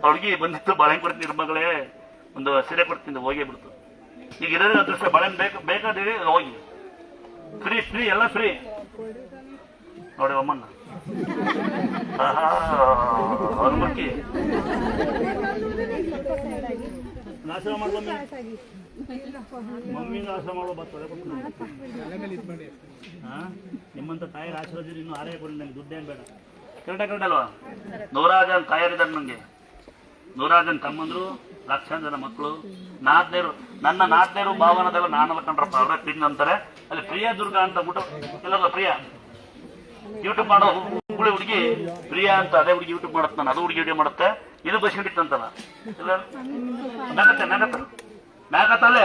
ಹುಡುಗಿ ಬಂದಿತ್ತು, ಬಾಳೆಹಣ್ಣು ಕೊಡ್ತೀನಿ ಮಗಳೇ, ಒಂದು ಸೀರೆ ಕೊಡ್ತೀನಿ, ಹೋಗೇ ಬಿಡ್ತು. ಈಗ ಇರೋದೇ ಅದೃಷ್ಟ, ಬಾಳೆಹಣ್ಣು ಬೇಕಾದ್ರೆ ಹೋಗಿ, ಫ್ರೀ ಎಲ್ಲ ಫ್ರೀ ನೋಡಿ ಅಮ್ಮನ್ನ. ಅವ್ರಮಕ್ಕಿ ನಾಶ ಮಾಡ್ಬಂದ ಮಮ್ಮಿನ ಆಸೆ ಮಾಡೋ ಬರ್ತದೆ. ನಿಮ್ಮಂತ ತಾಯಿರ ಆಶೀರ್ವಾದ ಇನ್ನು ಆರೇ ಕೊಡಿ, ನಂಗೆ ದುಡ್ಡೇನು ಬೇಡ. ಕರೆಕ್ಟ್ ಅಲ್ವಾ? 100 ಜನ ತಾಯರಿದ್ದಾರೆ ನನಗೆ, 100 ಜನ ತಮ್ಮಂದ್ರು, ಲಕ್ಷಾಂತರ ಜನ ಮಕ್ಕಳು. ನನ್ನ ನಾದ್ನೇರು ಭಾವನದೆಲ್ಲ ನಾನಲ್ಲ ಕಂಡ್ರಪ್ಪ, ಅವ್ರೆ ಪಿನ್ ಅಂತಾರೆ. ಅಲ್ಲಿ ಪ್ರಿಯಾ ದುರ್ಗಾ ಅಂತ ಬಿಟ್ಟು ಎಲ್ಲಲ್ಲ ಪ್ರಿಯಾ ಯೂಟ್ಯೂಬ್ ಮಾಡೋ ಹುಡುಗಿ ಪ್ರಿಯಾ ಅಂತ, ಅದೇ ಹುಡುಗಿ ಯೂಟ್ಯೂಬ್ ಮಾಡುತ್ತೆ. ನಾನು ಅದು ಹುಡುಗಿ ವಿಡಿಯೋ ಮಾಡುತ್ತೆ. ಇದು ಬಸ್ಕೊಂಡಿತ್ತಂತಲ್ಲ, ಮ್ಯಾಕತ್ತಲ್ಲೇ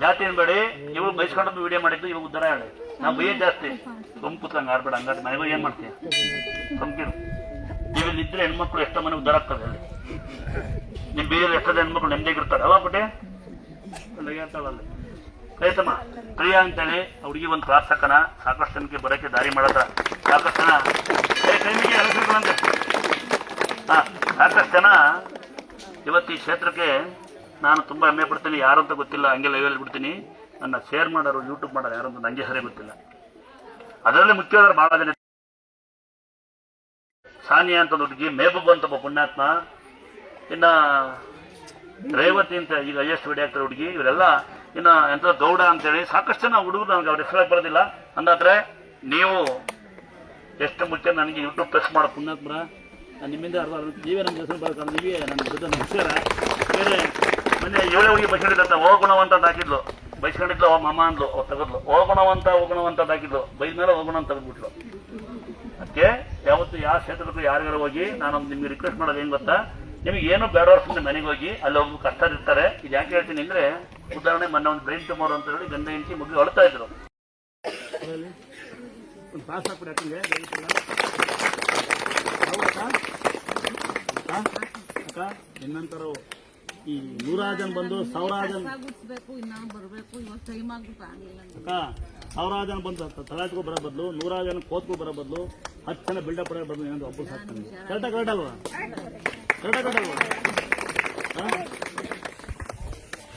ಜಾತಿ ಏನ್ಬೇಡಿ. ಇವ್ರು ಬೈಸ್ಕೊಂಡದ್ದು ವಿಡಿಯೋ ಮಾಡಿದ್ದು, ಇವಾಗ ಉದ್ದಾರ ಹೇಳಿ. ನಾವು ಬೈಯೇ ಜಾಸ್ತಿ, ಕೂತ್ಲಂಗ ಆಡ್ಬೇಡ. ಹಂಗಾದ್ರೆ ಮನೆಗೂ ಏನ್ ಮಾಡ್ತೀಯ? ಸಂಕಿರು ನೀವಿಲ್ಲಿದ್ರೆ ಹೆಣ್ಮಕ್ಳು ಎಷ್ಟೋ ಮನೆ ಉದ್ದಾರ ಆಗ್ತದೆ. ಅಲ್ಲಿ ನಿಮ್ ಬೀರಲ್ಲಿ ಎಷ್ಟೋ ಹೆಣ್ಮಕ್ಳು ನೆಮ್ಮದಿಗಿರ್ತಾರೆ ಅಲ್ವಾ ಬಿಟ್ಟೆ ಹೇಳ್ತಾವಲ್ಲಿ. ಕೈತಮ್ಮ ಪ್ರಿಯಾ ಅಂತೇಳಿ ಹುಡುಗಿ ಒಂದು ಕ್ಲಾಸ್ ಹಾಕನ, ಸಾಕಷ್ಟು ಜನಕ್ಕೆ ಬರೋಕ್ಕೆ ದಾರಿ ಮಾಡದ, ಸಾಕಷ್ಟು ಜನ ಟೈಮಿಗೆ ಎಲೆಕ್ಷನ್ಗಳಂತೆ. ಸಾಕಷ್ಟು ಜನ ಇವತ್ತು ಈ ಕ್ಷೇತ್ರಕ್ಕೆ ನಾನು ತುಂಬಾ ಹೆಮ್ಮೆ ಪಡ್ತೀನಿ. ಯಾರು ಅಂತ ಗೊತ್ತಿಲ್ಲ, ಹಂಗೆ ಲೈವಲ್ಲಿ ಬಿಡ್ತೀನಿ. ನನ್ನ ಶೇರ್ ಮಾಡೋರು, ಯೂಟ್ಯೂಬ್ ಮಾಡೋರು ಯಾರು ಅಂತ ನಂಗೆ ಸರಿ ಗೊತ್ತಿಲ್ಲ. ಅದರಲ್ಲಿ ಮುಖ್ಯವಾದ ಬಹಳ ಜನ, ಸಾನಿಯಾ ಅಂತ ಹುಡುಗಿ, ಮೇಬೂಬ್ ಅಂತ ಒಬ್ಬ ಪುಣ್ಯಾತ್ಮ, ಇನ್ನ ರೇವತಿ ಅಂತ ಈಗ ಹೈಯೆಸ್ಟ್ ವಿಡಿಯೋ ಆಗ್ತಾರೆ ಹುಡುಗಿ. ಇವರೆಲ್ಲ ಇನ್ನ ಎಂತ ಗೌಡ ಅಂತೇಳಿ ಸಾಕಷ್ಟು ಜನ ಹುಡುಗರು, ನನಗೆ ಅವ್ರ ಹೆಸರಾಗಿ ಬರೋದಿಲ್ಲ. ಅಂದಾದ್ರೆ ನೀವು ಎಷ್ಟು ಮುಖ್ಯ ನನಗೆ ಯೂಟ್ಯೂಬ್ ಪ್ರೆಸ್ ಮಾಡೋ ಪುಣ್ಯಾತ್ಮರ, ನಿಮ್ಮಿಂದ ನೀವೇ ನನ್ನ ಹೆಸರು ಬರೋದು, ನೀವೇ ನನ್ನ ಜೊತೆ ನಮಸ್ಕಾರ. ಬೇರೆ ಮೊನ್ನೆ 7 ಹುಡುಗಿ ಬೈಸ್ಕೊಂಡಿದ್ದಂತ ಹೋಗುಣವಂತ ಹಾಕಿದ್ಲು, ಬೈಸ್ಕೊಂಡಿದ್ಲು ಮಾಮ ಅಂದ್ಲು, ತೆಗೆದ್ಲು. ಹೋಗುಣವಂತ ಹಾಕಿದ್ಲು, ಬೈದ ಮೇಲೆ ಹೋಗೋಣ ಅಂತ ತೆಗೆದ್ಬಿಟ್ಲು. ಅದಕ್ಕೆ ಯಾವತ್ತು ಯಾವ ಕ್ಷೇತ್ರಕ್ಕೂ ಯಾರಿಗಾರು ಹೋಗಿ ನಾನು ನಿಮ್ಗೆ ರಿಕ್ವೆಸ್ಟ್ ಮಾಡೋದು ಏನ್ ಗೊತ್ತಾ, ನಿಮಗೆ ಏನು ಬೇಡವರ್ಸಿಂದ ಮನೆಗೆ ಹೋಗಿ ಅಲ್ಲಿ ಒಬ್ಬರು ಕಷ್ಟ ಇರ್ತಾರೆ. ಇದು ಯಾಕೆ ಹೇಳ್ತೀನಿ ಅಂದ್ರೆ, ಉದಾಹರಣೆ ಮೊನ್ನೆ ಒಂದು ಬ್ರೈನ್ ಟ್ಯೂಮರ್ ಅಂತ ಹೇಳಿ ಗಂಡ ಹೆಂಡತಿ ಮಗು ಅಳ್ತಾ ಇದ್ರು. ಒಂದು ಪಾಸ್ ಹಾಕ್ಬಿಡಿ ಯಾಕಂದ್ರೆ ಅಕ್ಕ ನಿನ್ನಂತರ ಈ 100 ಜನ ಬಂದು 1000 ಜನ ಅಕ್ಕ 1000 ಜನ ಬಂದು ತಲಾಟ್ಗೂ ಬರೋ ಬದಲು 100 ಜನ ಕೋತ್ಗೂ ಬರೋ ಬದಲು 10 ಜನ ಬಿಲ್ಡಪ್ ಬರೋ ಬದಲು ಏನಾದ್ರು ಒಬ್ಬರು ಸಾಕ್ತಾನೆ. ಕರೆಕ್ಟ್ ಅಲ್ವಾ?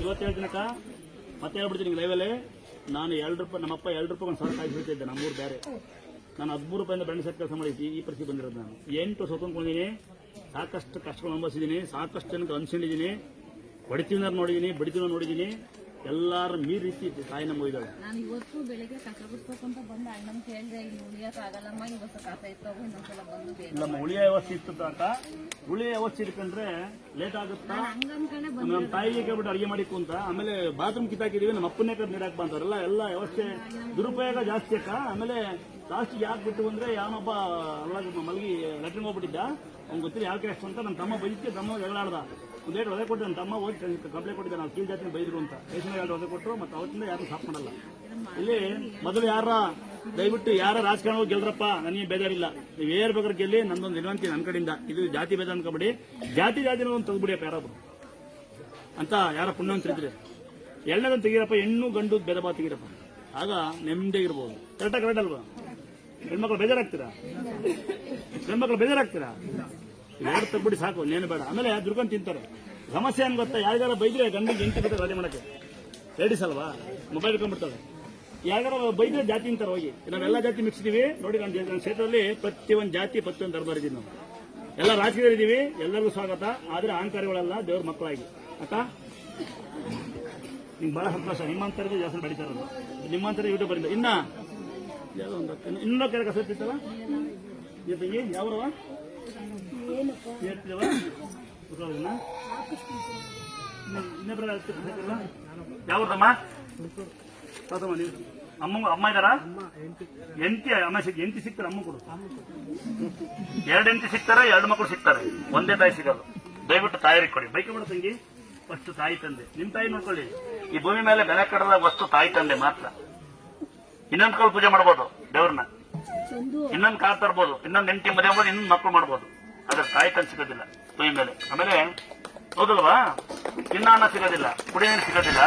ಇವತ್ತು ಹೇಳ್ತೀನಕ್ಕ, ಮತ್ತೆ ಹೇಳ್ಬಿಡ್ತೀನಿ ಲೈವಲ್ಲಿ. ನಾನು 2 ರೂಪಾಯಿ, ನಮ್ಮಪ್ಪ 2 ರೂಪಾಯಿ ಒಂದು 1000 ಕಾಯಿ ಬಿಡ್ತಿದ್ದೆ. ನಮ್ಮೂರು ಬೇರೆ. ನಾನು 13 ರೂಪಾಯಿಂದ ಬೆಣ್ಣೆ ಸೆಟ್ ಕೆಲಸ ಮಾಡಿ ಈ ಪರಿಸ್ಥಿತಿ ಬಂದಿರೋದು. ನಾನು 8 ವರ್ಷ ಹೊತ್ಕೊಂಡಿದ್ದೀನಿ, ಸಾಕಷ್ಟು ಕಷ್ಟಗಳು ಅನುಭವಿಸಿದ್ದೀನಿ, ಸಾಕಷ್ಟು ಜನಕ್ಕೆ ಅನ್ಸ್ಕೊಂಡಿದ್ದೀನಿ, ಹೊಡಿತೀವಿ ನೋಡಿದ್ದೀನಿ, ಬಡಿತೀವಿ ನೋಡಿದ್ದೀನಿ. ಎಲ್ಲಾರ ಮೀರ್ ರೀತಿ ತಾಯಿ ನಮ್ಮ ಇದ್ದಾಳೆ. ನಾನು ಇವತ್ತು ಬೆಳಿಗ್ಗೆ ಕಸ ಬಿಡ್ಬೇಕು ಅಂತ ಬಂದು ಅಣ್ಣನ ಕೇಳಿದೆ, ಇಲ್ಲಿ ಉಳಿಯಕ್ಕೆ ಆಗಲ್ಲಮ್ಮ, ಇವತ್ತು ಕಸ ಇರ್ತಾವ, ಇನ್ನೊಂದ್ಸಲ ಬಂದು ನಮ್ಮ ಉಳಿಯ ವ್ಯವಸ್ಥೆ ಇತ್ತು ಅಕ್ಕ. ಉಳಿಯ ವ್ಯವಸ್ಥೆ ಇಟ್ಕೊಂಡ್ರೆ ಲೇಟ್ ಆಗುತ್ತಾ? ನಮ್ಮ ತಾಯಿಗೆ ಕೇಳ್ಬಿಟ್ಟು ಅಡಿಗೆ ಮಾಡಿಕು ಅಂತ, ಆಮೇಲೆ ಬಾತ್ರೂಮ್ ಕಿತ್ತಾಕಿದೀವಿ, ನಮ್ಮ ಅಪ್ಪನೇ ಕಡೆ ನೀರಾಕ್ ಬಂತಾರಲ್ಲ, ಎಲ್ಲ ವ್ಯವಸ್ಥೆ ದುರುಪಯೋಗ ಜಾಸ್ತಿ ಅಕ್ಕ. ಆಮೇಲೆ ಲಾಸ್ಟ್ ಯಾಕೆ ಬಿಟ್ಟು ಅಂದ್ರೆ ಯಾವನೊಬ್ಬ ಮಲಗಿ ಲೆಟ್ರಿನ್ ಹೋಗ್ಬಿಟ್ಟಿದ್ದ, ಅವ್ನು ಗೊತ್ತಿಲ್ಲ ಯಾವ ಕೇಸ್ ಅಂತ. ನನ್ನ ತಮ್ಮ ಬೈದಕ್ಕೆ ತಮ್ಮ ಜಗಳಾಡ್ದ, ಒಂದೇಟು ಒದೆ ಕೊಟ್ಟು ನನ್ನ ತಮ್ಮ ಹೋಗಿ ಕಂಪ್ಲೇಂಟ್ ಕೊಟ್ಟಿದ್ದೆ, ನಾವು ಕೀಳ್ ಜಾತಿನ ಬೈದ್ರು ಅಂತ. ದೇಶನಾಗ 2 ಒದೆ ಕೊಟ್ಟರು, ಮತ್ತೆ ಅವತ್ತಿಂದ ಯಾರು ಸಾಫ್ ಮಾಡಲ್ಲ. ಇಲ್ಲಿ ಮೊದಲು ದಯವಿಟ್ಟು ಯಾರ ರಾಜಕಾರಣ ಹೋಗಿ ಗೆಲ್ರಪ್ಪ, ನನಗೆ ಬೇಜಾರಿಲ್ಲ. ನೀವು ಏರ್ ಬೇಕಾದ್ರೆ ಗೆಲ್ಲಿ, ನಂದೊಂದು ವಿನಂತಿ ನನ್ನ ಕಡೆಯಿಂದ. ಇದು ಜಾತಿ ಭೇದ ಅನ್ಕೊಬಿಡಿ, ಜಾತಿನ ಒಂದು ತೆಗ್ಬಿಡಿಯಪ್ಪ ಯಾರೊಬ್ರು ಅಂತ, ಯಾರ ಪುಣ್ಯವಂತರಿದ್ರೆ. 2ನೇದನ್ನು ತೆಗೀರಪ್ಪ, ಹೆಣ್ಣು ಗಂಡು ಭೇದ ಭಾವ ತೆಗೀರಪ್ಪ, ಆಗ ನೆಮ್ಮದಿಗಿರ್ಬೋದು. ಕರೆಕ್ಟ್ ಅಲ್ವಾ? ಹೆಣ್ಮಕ್ಳು ಬೇಜಾರಾಗ್ತೀರಾ? 2 ತೆಗ್ಬಿಡಿ ಸಾಕು, ನೇನು ಬೇಡ. ಆಮೇಲೆ ದುರ್ಗಂಡ್ ತಿಂತಾರೆ. ಸಮಸ್ಯೆ ಏನ್ ಗೊತ್ತಾ, ಯಾರಿಗಾರ ಬೈದ್ರೆ ಗಂಡಿಗೆ ಎಂಟಿ ಬಿಟ್ಟು ರಜೆ ಮಾಡಕ್ಕೆ ಲೇಡೀಸ್ ಅಲ್ವಾ, ಮೊಬೈಲ್ ಇಟ್ಕೊಂಡ್ಬಿಡ್ತಾವೆ. ಯಾರಿಗಾರ ಬೈದ್ರೆ ಜಾತಿ ಅಂತಾರೆ ಹೋಗಿ. ನಾವೆಲ್ಲ ಜಾತಿ ಮಿಕ್ಸ್ ಇದೀವಿ ನೋಡಿ. ನನ್ನ ಕ್ಷೇತ್ರದಲ್ಲಿ ಪ್ರತಿಯೊಂದು ಜಾತಿ ಪ್ರತಿಯೊಂದು ಧರ್ಮ ಇದೀವಿ ನಾವು. ಎಲ್ಲ ರಾಜಕೀಯರಿದ್ದೀವಿ, ಎಲ್ಲರಿಗೂ ಸ್ವಾಗತ. ಆದ್ರೆ ಅಹಂಕಾರಿಗಳೆಲ್ಲ ದೇವ್ರ ಮಕ್ಕಳಾಗಿ ಅಕ್ಕ ನಿಮ್ಗೆ ಬಹಳ ಸಂತೋಷ. ನಿಮ್ಮಂತರಿಗೆ ಜಾಸ್ತಿ ಬೆಳೀತಾ ಇರೋದು, ನಿಮ್ಮಂತರ ಯೂಟ್ಯೂಬ್ ಬರಿಂದ ಇನ್ನ ಯಾವುದೋ ಒಂದು ಇನ್ನೊಂದು ಕೆರೆ ಕಸ ಇರ್ತಿತ್ತಲ್ಲ ಜೊತೆಗೆ ಯಾವ್ರವ ಹೇಳ್ತಿದವ ಇನ್ನೊಬ್ಬರ ಯಾವ್ದಮ್ಮ ನೀವು ಅಮ್ಮ ಇದಾರ ಎಂಟಿ ಸಿಗ್ತಾರೆ. ಅಮ್ಮ ಕೊಡು, 2 ಎಂಟಿ ಸಿಗ್ತಾರೆ, 2 ಮಕ್ಕಳು ಸಿಗ್ತಾರೆ, ಒಂದೇ ತಾಯಿ ಸಿಗೋದು. ದಯವಿಟ್ಟು ತಾಯಿಗೆ ಕೊಡಿ. ಬೈಕ್ ಮಾಡ ತಂಗಿ ಫಸ್ಟ್ ತಾಯಿ ತಂದೆ. ನಿಮ್ ತಾಯಿ ನೋಡ್ಕೊಳ್ಳಿ. ಈ ಭೂಮಿ ಮೇಲೆ ಬೆಲೆ ಕಡದ ವಸ್ತು ತಾಯಿ ತಂದೆ ಮಾತ್ರ. ಇನ್ನೊಂದು ಕಾಲ ಪೂಜೆ ಮಾಡ್ಬೋದು ದೇವ್ರನ್ನ, ಇನ್ನೊಂದು ಕಾಲ ತರ್ಬೋದು, ಇನ್ನೊಂದು ಎಂಟಿ ಮದುವೆ ಮಾಡ್ಬೋದು, ಇನ್ನೊಂದು ಮಕ್ಕಳು ಮಾಡ್ಬೋದು. ಆದ್ರೆ ತಾಯಿ ತಂದೆ ಸಿಗೋದಿಲ್ಲ ಭೂಮಿ ಮೇಲೆ. ಆಮೇಲೆ ಹೌದಲ್ವಾ, ಅನ್ನ ಸಿಗೋದಿಲ್ಲ, ಕುಡಿ ನೀರು ಸಿಗೋದಿಲ್ಲ,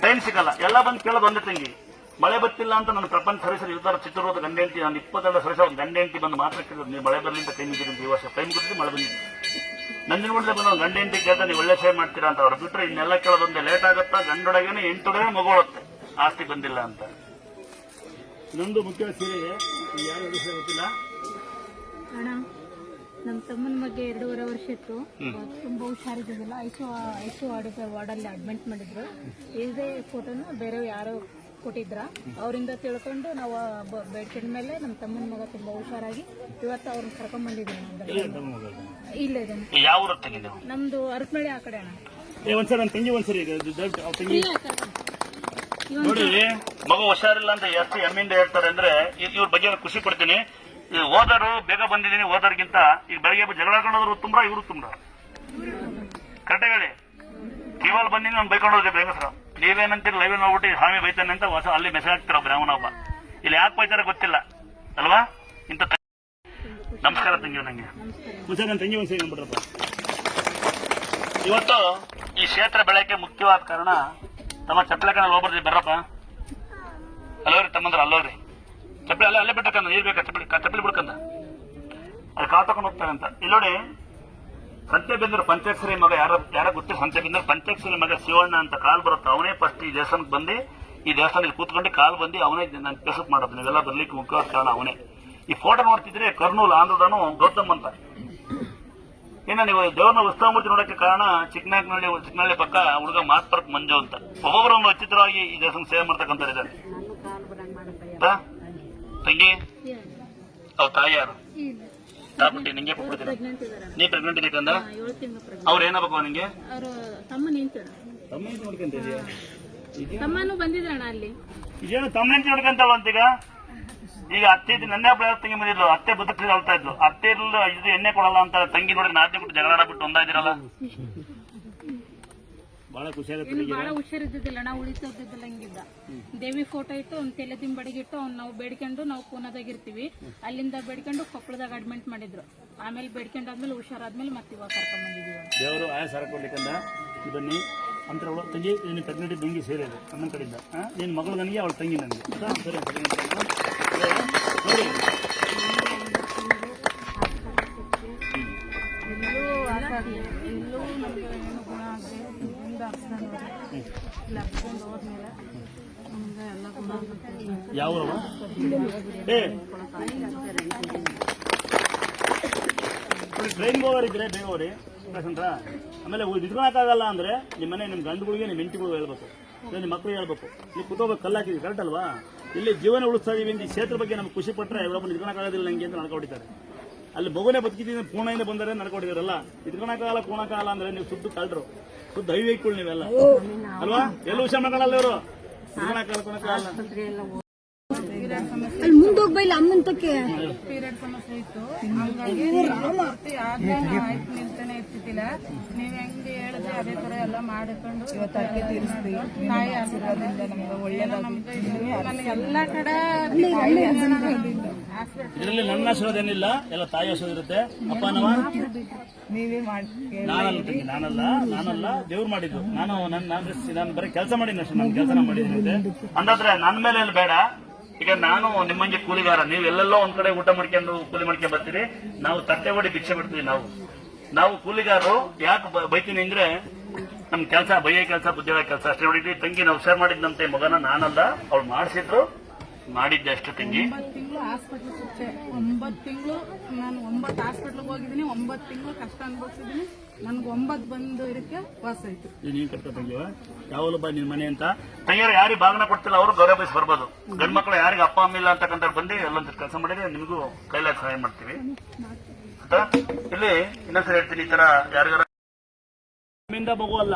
ಟೈಮ್ ಸಿಗಲ್ಲ. ಎಲ್ಲ ಬಂದು ಕೇಳೋದು ಒಂದೇ ತಂಗಿ. ಮಳೆ ಬರ್ತಿಲ್ಲ ಅಂತ ನನ್ನ ಪ್ರಪಂಚ ಸರಿಸಲು ಇರ್ತಾರೆ ಚಿತ್ರದುರ್ಗದ ಗಂಡ ಹೆಂಡತಿ. ನಾನು 22 ಸರಿಸ ಒಂದು ಗಂಡ ಹೆಂಡತಿ ಬಂದು ಮಾತ್ರ ಕೇಳಿದ್ರು, ನೀವು ಮಳೆ ಬರ್ಲಿಂದ ಟೈಮ್ ಇದ್ದೀರಿ ಈ ವರ್ಷ. ಟೈಮ್ ಕೊಟ್ಟಿದ್ದು ಮಳೆ ಬಂದಿದೆ. ನಂದಿನಗೂಡಲೇ ಬಂದ ಗಂಡ ಹೆಂಡತಿ ಕೇಳ್ತಾ ನೀವು ಒಳ್ಳೆ ಸೇವೆ ಮಾಡ್ತೀರಾ ಅಂತ. ಅವ್ರು ಬಿಟ್ಟರೆ ಇನ್ನೆಲ್ಲ ಕೇಳೋದೊಂದೇ. ಲೇಟ್ ಆಗುತ್ತಾ, ಗಂಡೊಳಗೇನೆ 8 ಮಗುಳುತ್ತೆ, ಆಸ್ತಿ ಬಂದಿಲ್ಲ ಅಂತ. ಇನ್ನೊಂದು ಮುಖ್ಯ ಸೀರೆಗೆ ಯಾರು ಗೊತ್ತಿಲ್ಲ ಅಣ್ಣ, ನಮ್ಮ ತಮ್ಮನ ಬಗ್ಗೆ 2.5 ವರ್ಷ ಇತ್ತು. ತುಂಬಾ ಹುಷಾರಿದ್ದಿಲ್ಲ. ಐಸು ವಾರ್ಡಲ್ಲಿ ಅಡ್ಮಿಟ್ ಮಾಡಿದ್ರು. ಇದೇ ಫೋಟೋನು ಬೇರೆ ಯಾರೋ ಕೊಟ್ಟಿದ್ರ, ಅವರಿಂದ ತಿಳ್ಕೊಂಡು ನಾವು ಬೇಡ್ಕೊಂಡ ಮೇಲೆ ನಮ್ಮ ತಮ್ಮನ ಮಗ ತುಂಬಾ ಹುಷಾರಾಗಿ ಇವತ್ತು ಅವ್ರನ್ನ ಕರ್ಕೊಂಡ್ ಬಂದಿದ್ದೀವಿ. ಇಲ್ಲ ನಮ್ದು ಅರಪನಹಳ್ಳಿ ಆ ಕಡೆ ಅಣ್ಣ. ಒಂದ್ಸರಿ ನನ್ನ ತಂಗಿ ಒಂದ್ಸರಿ ನೋಡಿ. ಮಗು ಹುಷಾರಿಲ್ಲ ಅಂತ ಎಷ್ಟು ಹೆಮ್ಮಿಂದ ಹೇಳ್ತಾರೆ ಅಂದ್ರೆ ಇವ್ರ ಬಗ್ಗೆ ಖುಷಿ ಪಡ್ತೀನಿ. ಓದರು ಬೇಗ ಬಂದಿದ್ದೀನಿ ಓದೋರ್ಗಿಂತ ಈಗ ಬೆಳಗ್ಗೆ ಜಗಳ ಹಾಕೊಂಡೋದ್ರು ತುಂಬ್ರ, ಇವರು ತುಂಬ್ರ. ಕರೆಕ್ಟಾಗಿ ಹೇಳಿ. ಕಿವಲ್ ಬಂದಿನಿ ನಾನು ಬೈಕೊಂಡು ಹೋದ್ರೆ ಬೇಗಸರ ನೀವೇನಂತೀರಿ ಲೈವ್ ನೋಡ್ಬಿಟ್ಟು ಹಾಮಿ ಬೈತಾನೆ ಅಂತ ಹೊಸ ಅಲ್ಲಿ ಮೆಸೇಜ್ ಹಾಕ್ತಿರ ಬ್ರಾಹ್ಮಣ ಒಬ್ಬ. ಇಲ್ಲಿ ಯಾಕೆ ಬೈತಾರೆ ಗೊತ್ತಿಲ್ಲ ಅಲ್ವಾ. ಇಂತ ನಮಸ್ಕಾರ ತಂಗಿ. ನಂಗೆ ನನ್ನ ತಂಗಿ ಒಂದ್ಸರಿ ಅಂದ್ಬಿಟ್ರಪ್ಪ. ಇವತ್ತು ಈ ಕ್ಷೇತ್ರ ಬೆಳಕ್ಕೆ ಮುಖ್ಯವಾದ ಕಾರಣ ತಮ್ಮ ಚಪ್ಪಲೆಕನಲ್ಲಿ ಹೋಗ್ಬರ್ತೀವಿ ಬರ್ರಪ್ಪ. ಅಲ್ಲೋರಿ ತಮ್ಮಂದ್ರ ಅಲ್ಲೋರಿ ಚಪ್ಪಲಿ ಅಲ್ಲೇ ಬಿಟ್ಟಕ್ಕಂದ ನೀರ್ ಬೇಕಾ ಚಪ್ಪಲಿ ಬಿಡ್ಕಂದ ಅಲ್ಲಿ ಕಾಲ್ ತಗೊಂಡು ಹೋಗ್ತಾರೆ ಅಂತ. ಇಲ್ಲಿ ನೋಡಿ, ಸಂತೆಬೆನ್ನೂರು ಪಂಚಾಕ್ಷರಿ ಮಗ ಯಾರ ಗೊತ್ತಿಲ್ಲ. ಸಂತೆಬೆನ್ನೂರು ಪಂಚಾಕ್ಷರಿ ಮಗ ಶಿವಣ್ಣ ಅಂತ ಕಾಲ್ ಬರುತ್ತೆ. ಅವನೇ ಫಸ್ಟ್ ಈ ದೇವಸ್ಥಾನಕ್ಕೆ ಬಂದು ಈ ದೇವಸ್ಥಾನದಲ್ಲಿ ಕೂತ್ಕೊಂಡು ಕಾಲ್ ಬಂದು ಅವನೇ ನಾನು ಕೆಸಕ್ ಮಾಡೋದು. ನೀವೆಲ್ಲ ಬರ್ಲಿಕ್ಕೆ ಮುಖ್ಯವಾದ ಕಾರಣ ಅವನೇ. ಈ ಫೋಟೋ ನೋಡ್ತಿದ್ರೆ ಕರ್ನೂಲ್ ಆಂಧ್ರದನು ಗೌತಮ್ ಅಂತ. ಇನ್ನು ನೀವು ದೇವ್ರನ್ನ ಉತ್ಸವಮೂರ್ತಿ ನೋಡಕ್ಕೆ ಕಾರಣ ಚಿಕ್ಕನಹಳ್ಳಿ ಪಕ್ಕ ಹುಡುಗ ಮಾತ್ಪರ್ಕ್ ಮಂಜು ಅಂತ. ಒಬ್ಬೊಬ್ಬರನ್ನು ವಿಚಿತ್ರವಾಗಿ ಈ ದೇವಸ್ಥಾನ ಸೇವೆ ಮಾಡ್ತಕ್ಕಂಥ ಇದ್ದಾರೆ. ತಂಗಿ ಅವ್ರ ತಾಯಿ ಯಾರು ತಾಬಿಟ್ಟಿ ನಿಂಗೆ ಕೊಡ್ತೀರ. ನೀ ಪ್ರೆಗ್ನೆಂಟ್ ಇದಕ್ಕಂದ ಅವ್ರ ಏನಾಗಬೇಕು ನಿಂಗೆ ತಮ್ಮನೂ ಬಂದಿದ್ರಣ್ಣ ಅಲ್ಲಿ. ಈಗೇನು ತಮ್ಮನೆಂಟಿ ನೋಡ್ಕೊಂತಾವ ಅಂತೀಗ. ಈಗ ಅತ್ತೆ ನನ್ನೇ ತಂಗಿ ಬಂದಿದ್ಲು, ಅತ್ತೆ ಬದುಕಿ ಹೇಳ್ತಾ ಇದ್ಲು. ಅತ್ತೆ ಇರಲು ಇದು ಎಣ್ಣೆ ಕೊಡಲ್ಲ ಅಂತ ತಂಗಿ ನೋಡಿ ನಾದ್ನೆ ಬಿಟ್ಟು ಜಗಳಾಡ್ಬಿಟ್ಟು ಒಂದಾದಿರಲ್ಲ. ಬಹಳ ಖುಷಿ ಆಗುತ್ತೆ. ಬಹಳ ಹುಷಾರಿದ್ದಿಲ್ಲ, ನಾವು ಉಳಿಸೋದಿದ್ದಿಲ್ಲ. ಹಿಂಗಿದ್ದ ದೇವಿ ಫೋಟೋ ಇಟ್ಟು ಅವ್ನ ತಲೆ ದಿಂಬಡಿಗಿಟ್ಟು ಅವ್ನು ನಾವು ಬೇಡ್ಕೊಂಡು ನಾವು ಪೂನಾದಾಗಿರ್ತೀವಿ. ಅಲ್ಲಿಂದ ಬೇಡ್ಕೊಂಡು ಕೊಪ್ಪಳದಾಗ ಅಡ್ಮಿಟ್ ಮಾಡಿದ್ರು. ಆಮೇಲೆ ಬೇಡ್ಕೊಂಡಾದ್ಮೇಲೆ ಹುಷಾರಾದ್ಮೇಲೆ ಮತ್ತೆ ಇವಾಗ ಕರ್ಕೊಂಡ್ ಬಂದಿದ್ದೀವಿ. ದೇವರು ಆಯ ಸರ ಕೊಡ್ಲಿಕ್ಕಂದ ಬನ್ನಿ ಅಂತ ತಂಗಿ ನೀನು ಪ್ರೆಗ್ನೆಂಟ್ ತಂಗಿ ಸೇರಿದೆ ಅಮ್ಮನ ಕಡೆಯಿಂದ. ನಿನ್ನ ಮಗಳು ನನಗೆ ಅವಳ ತಂಗಿ ನನಗೆ ಸರಿ ನೋಡಿ. ಎಲ್ಲೂ ನಮ್ಗೆ ಏನು ಗುಣ ಆಗದೆ ಮುಂದೆ ಲಕ್ಷಕೊಂಡು ಹೋದ್ಮೇಲೆ ನಮ್ಗೆ ಎಲ್ಲ ಗುಣ ಆಗುತ್ತೆ. ಯಾವ ಟ್ರೈನ್ ಹೋಗೋರಿದ್ರೆ ಬೇಗ ಹೋರಿ ಯಾಕಂದ್ರ ಆಮೇಲೆ ನಿಂತ್ಕೊಳಕ್ಕಾಗಲ್ಲ ಅಂದ್ರೆ ನಿಮ್ಮ ಮನೆ ನಿಮ್ಮ ಗಂಡುಗಳಿಗೆ ನಿಮ್ಮ ಹೆಂಡತಿಗಳು ಹೇಳ್ಬೇಕು, ನಿಮ್ಮ ಮಕ್ಕಳು ಹೇಳ್ಬೇಕು. ನೀವು ಕುಟುಂಬ ಕಲ್ಲಾಕಿದ್ವಿ ಕರೆಕ್ಟ್ ಅಲ್ವಾ. ಇಲ್ಲಿ ಜೀವನ ಉಳಿಸ್ತಾ ಇದೀವಿ ಈ ಕ್ಷೇತ್ರ ಬಗ್ಗೆ ನಮ್ಗೆ ಖುಷಿ ಪಟ್ಟರೆ ಇವರೊಬ್ಬರು ನಿಂತ್ಕೊಳಕ್ಕಾಗೋದಿಲ್ಲ ನಂಗೆ ಅಂತ ನಡ್ಕೊಂಡಿದ್ದಾರೆ. ಅಲ್ಲಿ ಮಗುನೇ ಬದುಕಿದ್ದೀನಿ ಪೂರ್ಣದಿಂದ ಬಂದರೆ ನಡ್ಕೊಂಡಿದ್ದೀರಲ್ಲ. ನಿಂತ್ಕೊಳಕ್ಕಾಗಲ್ಲ ಕೂಣಕ್ಕಾಗಲ್ಲ ಅಂದ್ರೆ ನೀವು ಸುದ್ದು ಕಳ್ರು, ಸುದ್ದು ಹೈವೇಗಳು ನೀವೆಲ್ಲ ಅಲ್ವಾ. ಎಲ್ಲ ಹುಷಾರ್ ಮಾಡ್ಕೊಳ್ಳಲ್ಲ ಇವರು. ನಿಂತ್ಕೊಳಕ್ಕಾಗಲ್ಲ ಮುಂದೋಗ್ಬೈಲ್ಲ ಅಮ್ಮಂತಕ್ಕೆ ಪೀರಿಯಡ್ ಸಮಸ್ಯೆ ಇತ್ತು. ಹಂಗಾಗಿ ಆಯ್ತು ನಿಲ್ತಾನೆ ಇರ್ತಿದ್ದಿಲ್ಲ. ನೀವ್ ಹೆಂಗೆ ಹೇಳಿದ್ರೆ ಅದೇ ತರ ಎಲ್ಲ ಮಾಡಿಕೊಂಡು ತಾಯಿ ಆಶೀರ್ವಾದದಿಂದ ನಮ್ಗೆ ಒಳ್ಳೆಯದಾಗಿ ಎಲ್ಲ ಕಡೆ ಇದರಲ್ಲಿ ನನ್ನ ಆಶೀರ್ವಾದ ಏನಿಲ್ಲ, ಎಲ್ಲ ತಾಯಿ ಆಶೀರ್ವಾದ ಇರುತ್ತೆ. ಅಪ್ಪ ನವ ನೀವೇ ಮಾಡಿ ನಾನಲ್ಲ ದೇವ್ರು ಮಾಡಿದ್ದು. ನಾನು ಬರೀ ಕೆಲಸ ಮಾಡಿದ್ದೀನಿ ಅಷ್ಟೇ. ನಾನು ಕೆಲಸ ಮಾಡಿದ್ದೀನಿ ಅಂದಾದ್ರೆ ನನ್ನ ಮೇಲೆ ಏನು ಬೇಡ. ಈಗ ನಾನು ನಿಮ್ಮಂಗೆ ಕೂಲಿಗಾರ, ನೀವು ಎಲ್ಲೆಲ್ಲೋ ಒಂದ್ ಕಡೆ ಊಟ ಮಾಡ್ಕೊಂಡು ಕೂಲಿ ಮಾಡ್ಕೊಂಡು ಬರ್ತೀರಿ. ನಾವು ತಟ್ಟೆ ಹೊಡಿ ಭಿಕ್ಷೆ ಬಿಡ್ತೀವಿ. ನಾವು ಕೂಲಿಗಾರರು ಯಾಕೆ ಬೈತೀನಿ ಅಂದ್ರೆ ನಮ್ ಕೆಲಸ ಬೈಯೋ ಕೆಲಸ ಬುದ್ಧಿಗಳ ಕೆಲಸ ಅಷ್ಟೇ. ನೋಡಿ ತಂಗಿ ನಾವು ಹುಷಾರ್ ಮಾಡಿದ್ನಂತೆ ಮಗನ, ನಾನಲ್ಲ ಅವ್ಳು ಮಾಡಿಸಿದ್ರು, ಮಾಡಿದ್ದೆ ಅಷ್ಟು ತಂಗಿ. 9 ತಿಂಗಳು ಹಾಸ್ಪಿಟ್ಲ್ ಸುತ್ತೆ, 9 ತಿಂಗಳು ನಾನು 9 ಹಾಸ್ಪಿಟ್ಲ್ಗೆ ಹೋಗಿದ್ದೀನಿ, 9 ತಿಂಗಳು ಕಷ್ಟ ಅನುಭವಿಸಿದ್ದೀನಿ. ನನ್ಗೆ 9 ಬಂದು ಇದಕ್ಕೆ ವಾಸ ಆಯ್ತು. ನೀನ್ ಕಟ್ಕೊ ತಂಗಿವ, ಯಾವಲ್ಲ ಬಾ ನಿನ್ ಮನೆ ಅಂತ. ತಂಗಿಯರು ಯಾರಿಗೆ ಬಾಗನ ಕೊಡ್ತಿಲ್ಲ ಅವರು ಗೌರವ ಬಯಸಿ ಬರ್ಬೋದು. ಗಂಡ್ ಮಕ್ಳು ಯಾರಿಗೆ ಅಪ್ಪ ಅಮ್ಮ ಇಲ್ಲ ಅಂತಕ್ಕಂಥ ಬಂದು ಎಲ್ಲೊಂದು ಕೆಲಸ ಮಾಡಿದ್ರೆ ನಿಮಗೂ ಕೈಲಾಗ ಸಹಾಯ ಮಾಡ್ತೀವಿ ಅಂತ. ಇಲ್ಲಿ ಇನ್ನೊಂದ್ಸರಿ ಹೇಳ್ತೀನಿ, ಈ ತರ ಯಾರಿಗಾರ ನಿಮ್ಮಿಂದ ಮಗು ಅಲ್ಲ,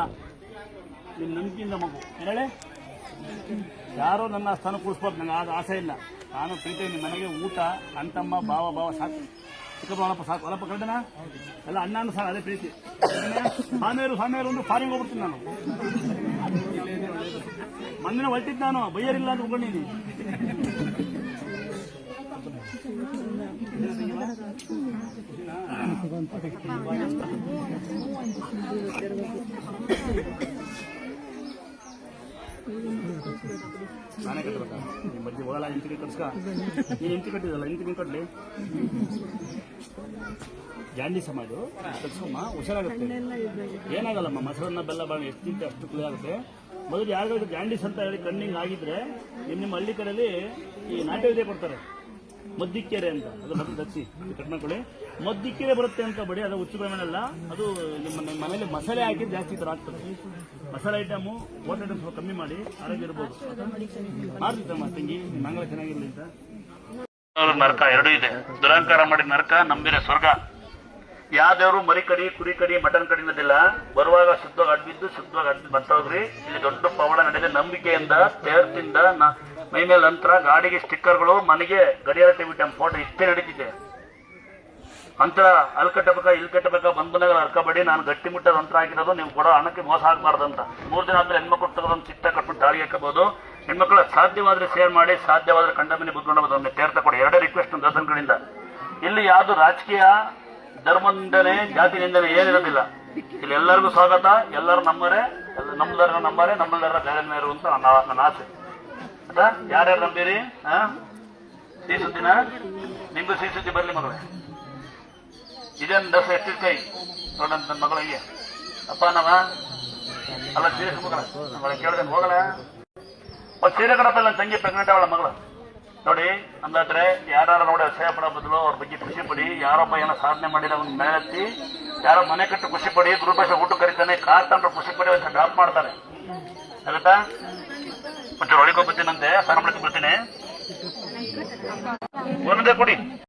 ನಿಮ್ ನಂಬಿಕೆಯಿಂದ ಮಗು. ಹೇಳೆ ಯಾರೋ ನನ್ನ ಸ್ಥಾನ ಕೂರಿಸ್ಬೋದು, ನಂಗೆ ಆದ ಆಸೆ ಇಲ್ಲ. ನಾನು ಪ್ರೀತಿ ನಿಮ್ಮ ಮನೆಗೆ ಊಟ ಅಂತಮ್ಮ ಭಾವ ಸಾಕು, ಚಿಕ್ಕಪ್ಪ ಒಳಪ್ಪ ಸಾಕು, ಒಳಪ್ಪ ಕಳೆದನ ಎಲ್ಲ ಅಣ್ಣನೂ ಸಾಕು, ಅದೇ ಪ್ರೀತಿ. ಸ್ವಾಮಿಯರು ಒಂದು ಫಾರಿಂಗ್ ಹೋಗ್ಬಿಡ್ತೀನಿ ನಾನು. ಮೊನ್ನೆ ಹೊರಟಿದ್ದು ನಾನು, ಬೈಯರಿಲ್ಲ ಅಂತ ಉಳ್ಕೊಂಡಿದ್ದೀನಿ. ನಾನೇ ಕಟ್ಟಬೇಕಾ? ನಿಮ್ಮ ಬಜ್ಜಿ ಹೋಗಲ್ಲ, ಇಂಟಿಗೆ ಕಟ್ಸ್ಕ. ನೀನು ಇಂಟಿ ಕಟ್ಟಿದಲ್ಲ, ಇಂಟಿಗೆ ಕಟ್ಟಲಿ. ಜಾಂಡಿ ಸಮಾಜ ಕಟ್ಸಮ್ಮ, ಹುಷಾರಾಗುತ್ತೆ. ಏನಾಗಲ್ಲಮ್ಮ, ಮೊಸರನ್ನ ಬೆಲ್ಲ ಬಾಳ ಎಷ್ಟು ತಿಂತೆ ಅಷ್ಟು ಕ್ಲಿಯರ್ ಆಗುತ್ತೆ. ಮೊದಲು ಯಾರಿಗಾದ್ರು ಜಾಂಡೀಸ್ ಅಂತ ಹೇಳಿ ಕಣ್ಣಿಂಗ್ ಆಗಿದ್ರೆ ನಿಮ್ಮ ಹಳ್ಳಿ ಕಡೆಯಲ್ಲಿ ಈ ನಾಟ್ಯ ವಿದ್ಯೆ ಕೊಡ್ತಾರೆ, ಮದ್ದಿಕ್ಕೆರೆ ಅಂತ. ಅದು ಮೊದಲು ದಚ್ಚಿ ಕಟ್ ಮಾಡ್ಕೊಳ್ಳಿ. ಮದ್ದಿಕ್ಕೆರೆ ಬರುತ್ತೆ ಅಂತ ಬಡಿ, ಅದು ಹುಚ್ಚು ಬೇಮೆನಲ್ಲ. ಅದು ನಿಮ್ಮ ಮನೇಲಿ ಮಸಾಲೆ ಹಾಕಿದ್ರೆ ಜಾಸ್ತಿ ತರ ಆಗ್ತದೆ. ಮಸಾಲೆ ಐಟಮು ವಾಟರ್ ಐಟಮ್ ಸ್ವಲ್ಪ ಕಮ್ಮಿ ಮಾಡಿ ಆರೋಗ್ಯ ಇರ್ಬೋದು. ಮಾಡ್ತಿದ್ದಮ್ಮ ತಂಗಿ, ಮಂಗಳ ಚೆನ್ನಾಗಿರ್ಲಿ ಅಂತ. ನರಕ ಎರಡೂ ಇದೆ. ದುರಹಂಕಾರ ಮಾಡಿ ನರಕ, ನಂಬಿರೆ ಸ್ವರ್ಗ. ಯಾವ್ದೇವ್ರು ಮರಿ ಕಡಿ, ಕುರಿ ಕಡಿ, ಮಟನ್ ಕಡಿ ಅನ್ನೋದಿಲ್ಲ. ಬರುವಾಗ ಶುದ್ಧವಾಗಿ ಅಡ್ಬಿದ್ದು ಶುದ್ಧವಾಗಿ ಅಡ್ಬಿದ್ದು ಬರ್ತೋಗ್ರಿ. ಇಲ್ಲಿ ದೊಡ್ಡ ಪವಾಡ ನಡೆದಿದೆ. ನಂಬಿಕೆಯಿಂದ ತೇರ್ತಿಂದ ಮೈ ಮೇಲೆ ನಂತರ ಗಾಡಿಗೆ ಸ್ಟಿಕ್ಕರ್ಗಳು, ಮನೆಗೆ ಗಡಿಯಾರ ಟಿವಿ ಟೈಮ್ ಫೋಟೋ ಇಷ್ಟೇ ನಡೀತಿದೆ. ಅಂತರ ಅಲ್ಲಿ ಕಟ್ಟಬೇಕಾ ಇಲ್ಲಿ ಕಟ್ಟಬೇಕಾ ಬಂಧನಗಳ ಅರ್ಕಬೇಡಿ. ನಾನು ಗಟ್ಟಿ ಮುಟ್ಟದ ಅಂತರ ಹಾಕಿರೋದು ನೀವು ಕೊಡೋ ಹಣಕ್ಕೆ ಮೋಸ ಆಗಬಾರ್ದಂತ. 3 ದಿನ ಆದ್ಮೇಲೆ ಹೆಣ್ಮಕ್ಳು ತಗೋದೊಂದು ಚಿತ್ತ ಕಟ್ಬಿಟ್ಟು ತಾಳಿ ಹಾಕಬಹುದು. ಹೆಣ್ಮಕ್ಳು ಸಾಧ್ಯವಾದ್ರೆ ಶೇರ್ ಮಾಡಿ, ಸಾಧ್ಯವಾದ್ರೆ ಕಂಡ ಮನೆ ಬುದ್ಕೊಂಡು ಒಂದು ತೀರ್ಥ ಕೊಡಿ. ಎರಡೇ ರಿಕ್ವೆಸ್ಟ್ ದರ್ಶನ್ ಕಡೆಯಿಂದ. ಇಲ್ಲಿ ಯಾವ್ದು ರಾಜಕೀಯ, ಧರ್ಮದಿಂದನೇ, ಜಾತಿ ನಿಂದನೆ ಏನಿರೋದಿಲ್ಲ. ಇಲ್ಲಿ ಎಲ್ಲರಿಗೂ ಸ್ವಾಗತ. ಎಲ್ಲರೂ ನಮ್ಮರೇ, ನಮ್ದರ ನಮ್ಮರೇ, ನಮ್ಮೆಲ್ಲರ ಬೇರೆ ಅಂತ ನನ್ನ ಆಸೆ. ಆಯ್ತಾ? ಯಾರ್ಯಾರು ನಂಬಿರಿ? ಸಿಹಿ ಸುದ್ದಿನ ನಿಮ್ಗೂ ಸಿಹಿ ಸುದ್ದಿ ಬರ್ಲಿ ಮಗಳೇ. ಇದೇನು ದಸ ಎತ್ತಿರ್ಕೈ ನೋಡಂತ ನನ್ನ ಮಗಳಿಗೆ ಅಪ್ಪ ನಾವ ಅಲ್ಲ ಸೀರೆ ಮಗಳ ಕೇಳ್ದೇನು ಹೋಗಲ್ಲ. ಒಂದು ಸೀರೆ ಕಡಪಲ್ಲ ತಂಗಿ ಪ್ರೆಗ್ನೆಂಟ್ ಅವಳ ಮಗಳು. ನೋಡಿ ಅಂದಾದ್ರೆ ಯಾರು ನೋಡಿ ಅಸಹ್ಯ ಪಡೋ ಬದಲು ಅವ್ರ ಬಗ್ಗೆ ಖುಷಿ ಪಡಿ. ಯಾರೊಬ್ಬ ಏನೋ ಸಾಧನೆ ಮಾಡಿದ ಅವ್ನ ಮೇಲೆತ್ತಿ, ಯಾರೋ ಮನೆ ಕಟ್ಟು ಖುಷಿ ಪಡಿ, ಗುರುಭಾಷೆ ಊಟ ಕರಿತಾನೆ, ಕಾರ್ ತಂಡ್ರು ಖುಷಿ ಪಡಿ ಒಂದು ಡ್ರಾಪ್ ಮಾಡ್ತಾರೆ. ಆಗುತ್ತಾ? ಮತ್ತೆ ಒಳಗೆ ಬರ್ತೀನಂತೆ, ಸ್ನಾನ ಮಾಡ್ಕೊಂಡು ಬರ್ತೀನಿ. ಒಂದೇ ಕೊಡಿ.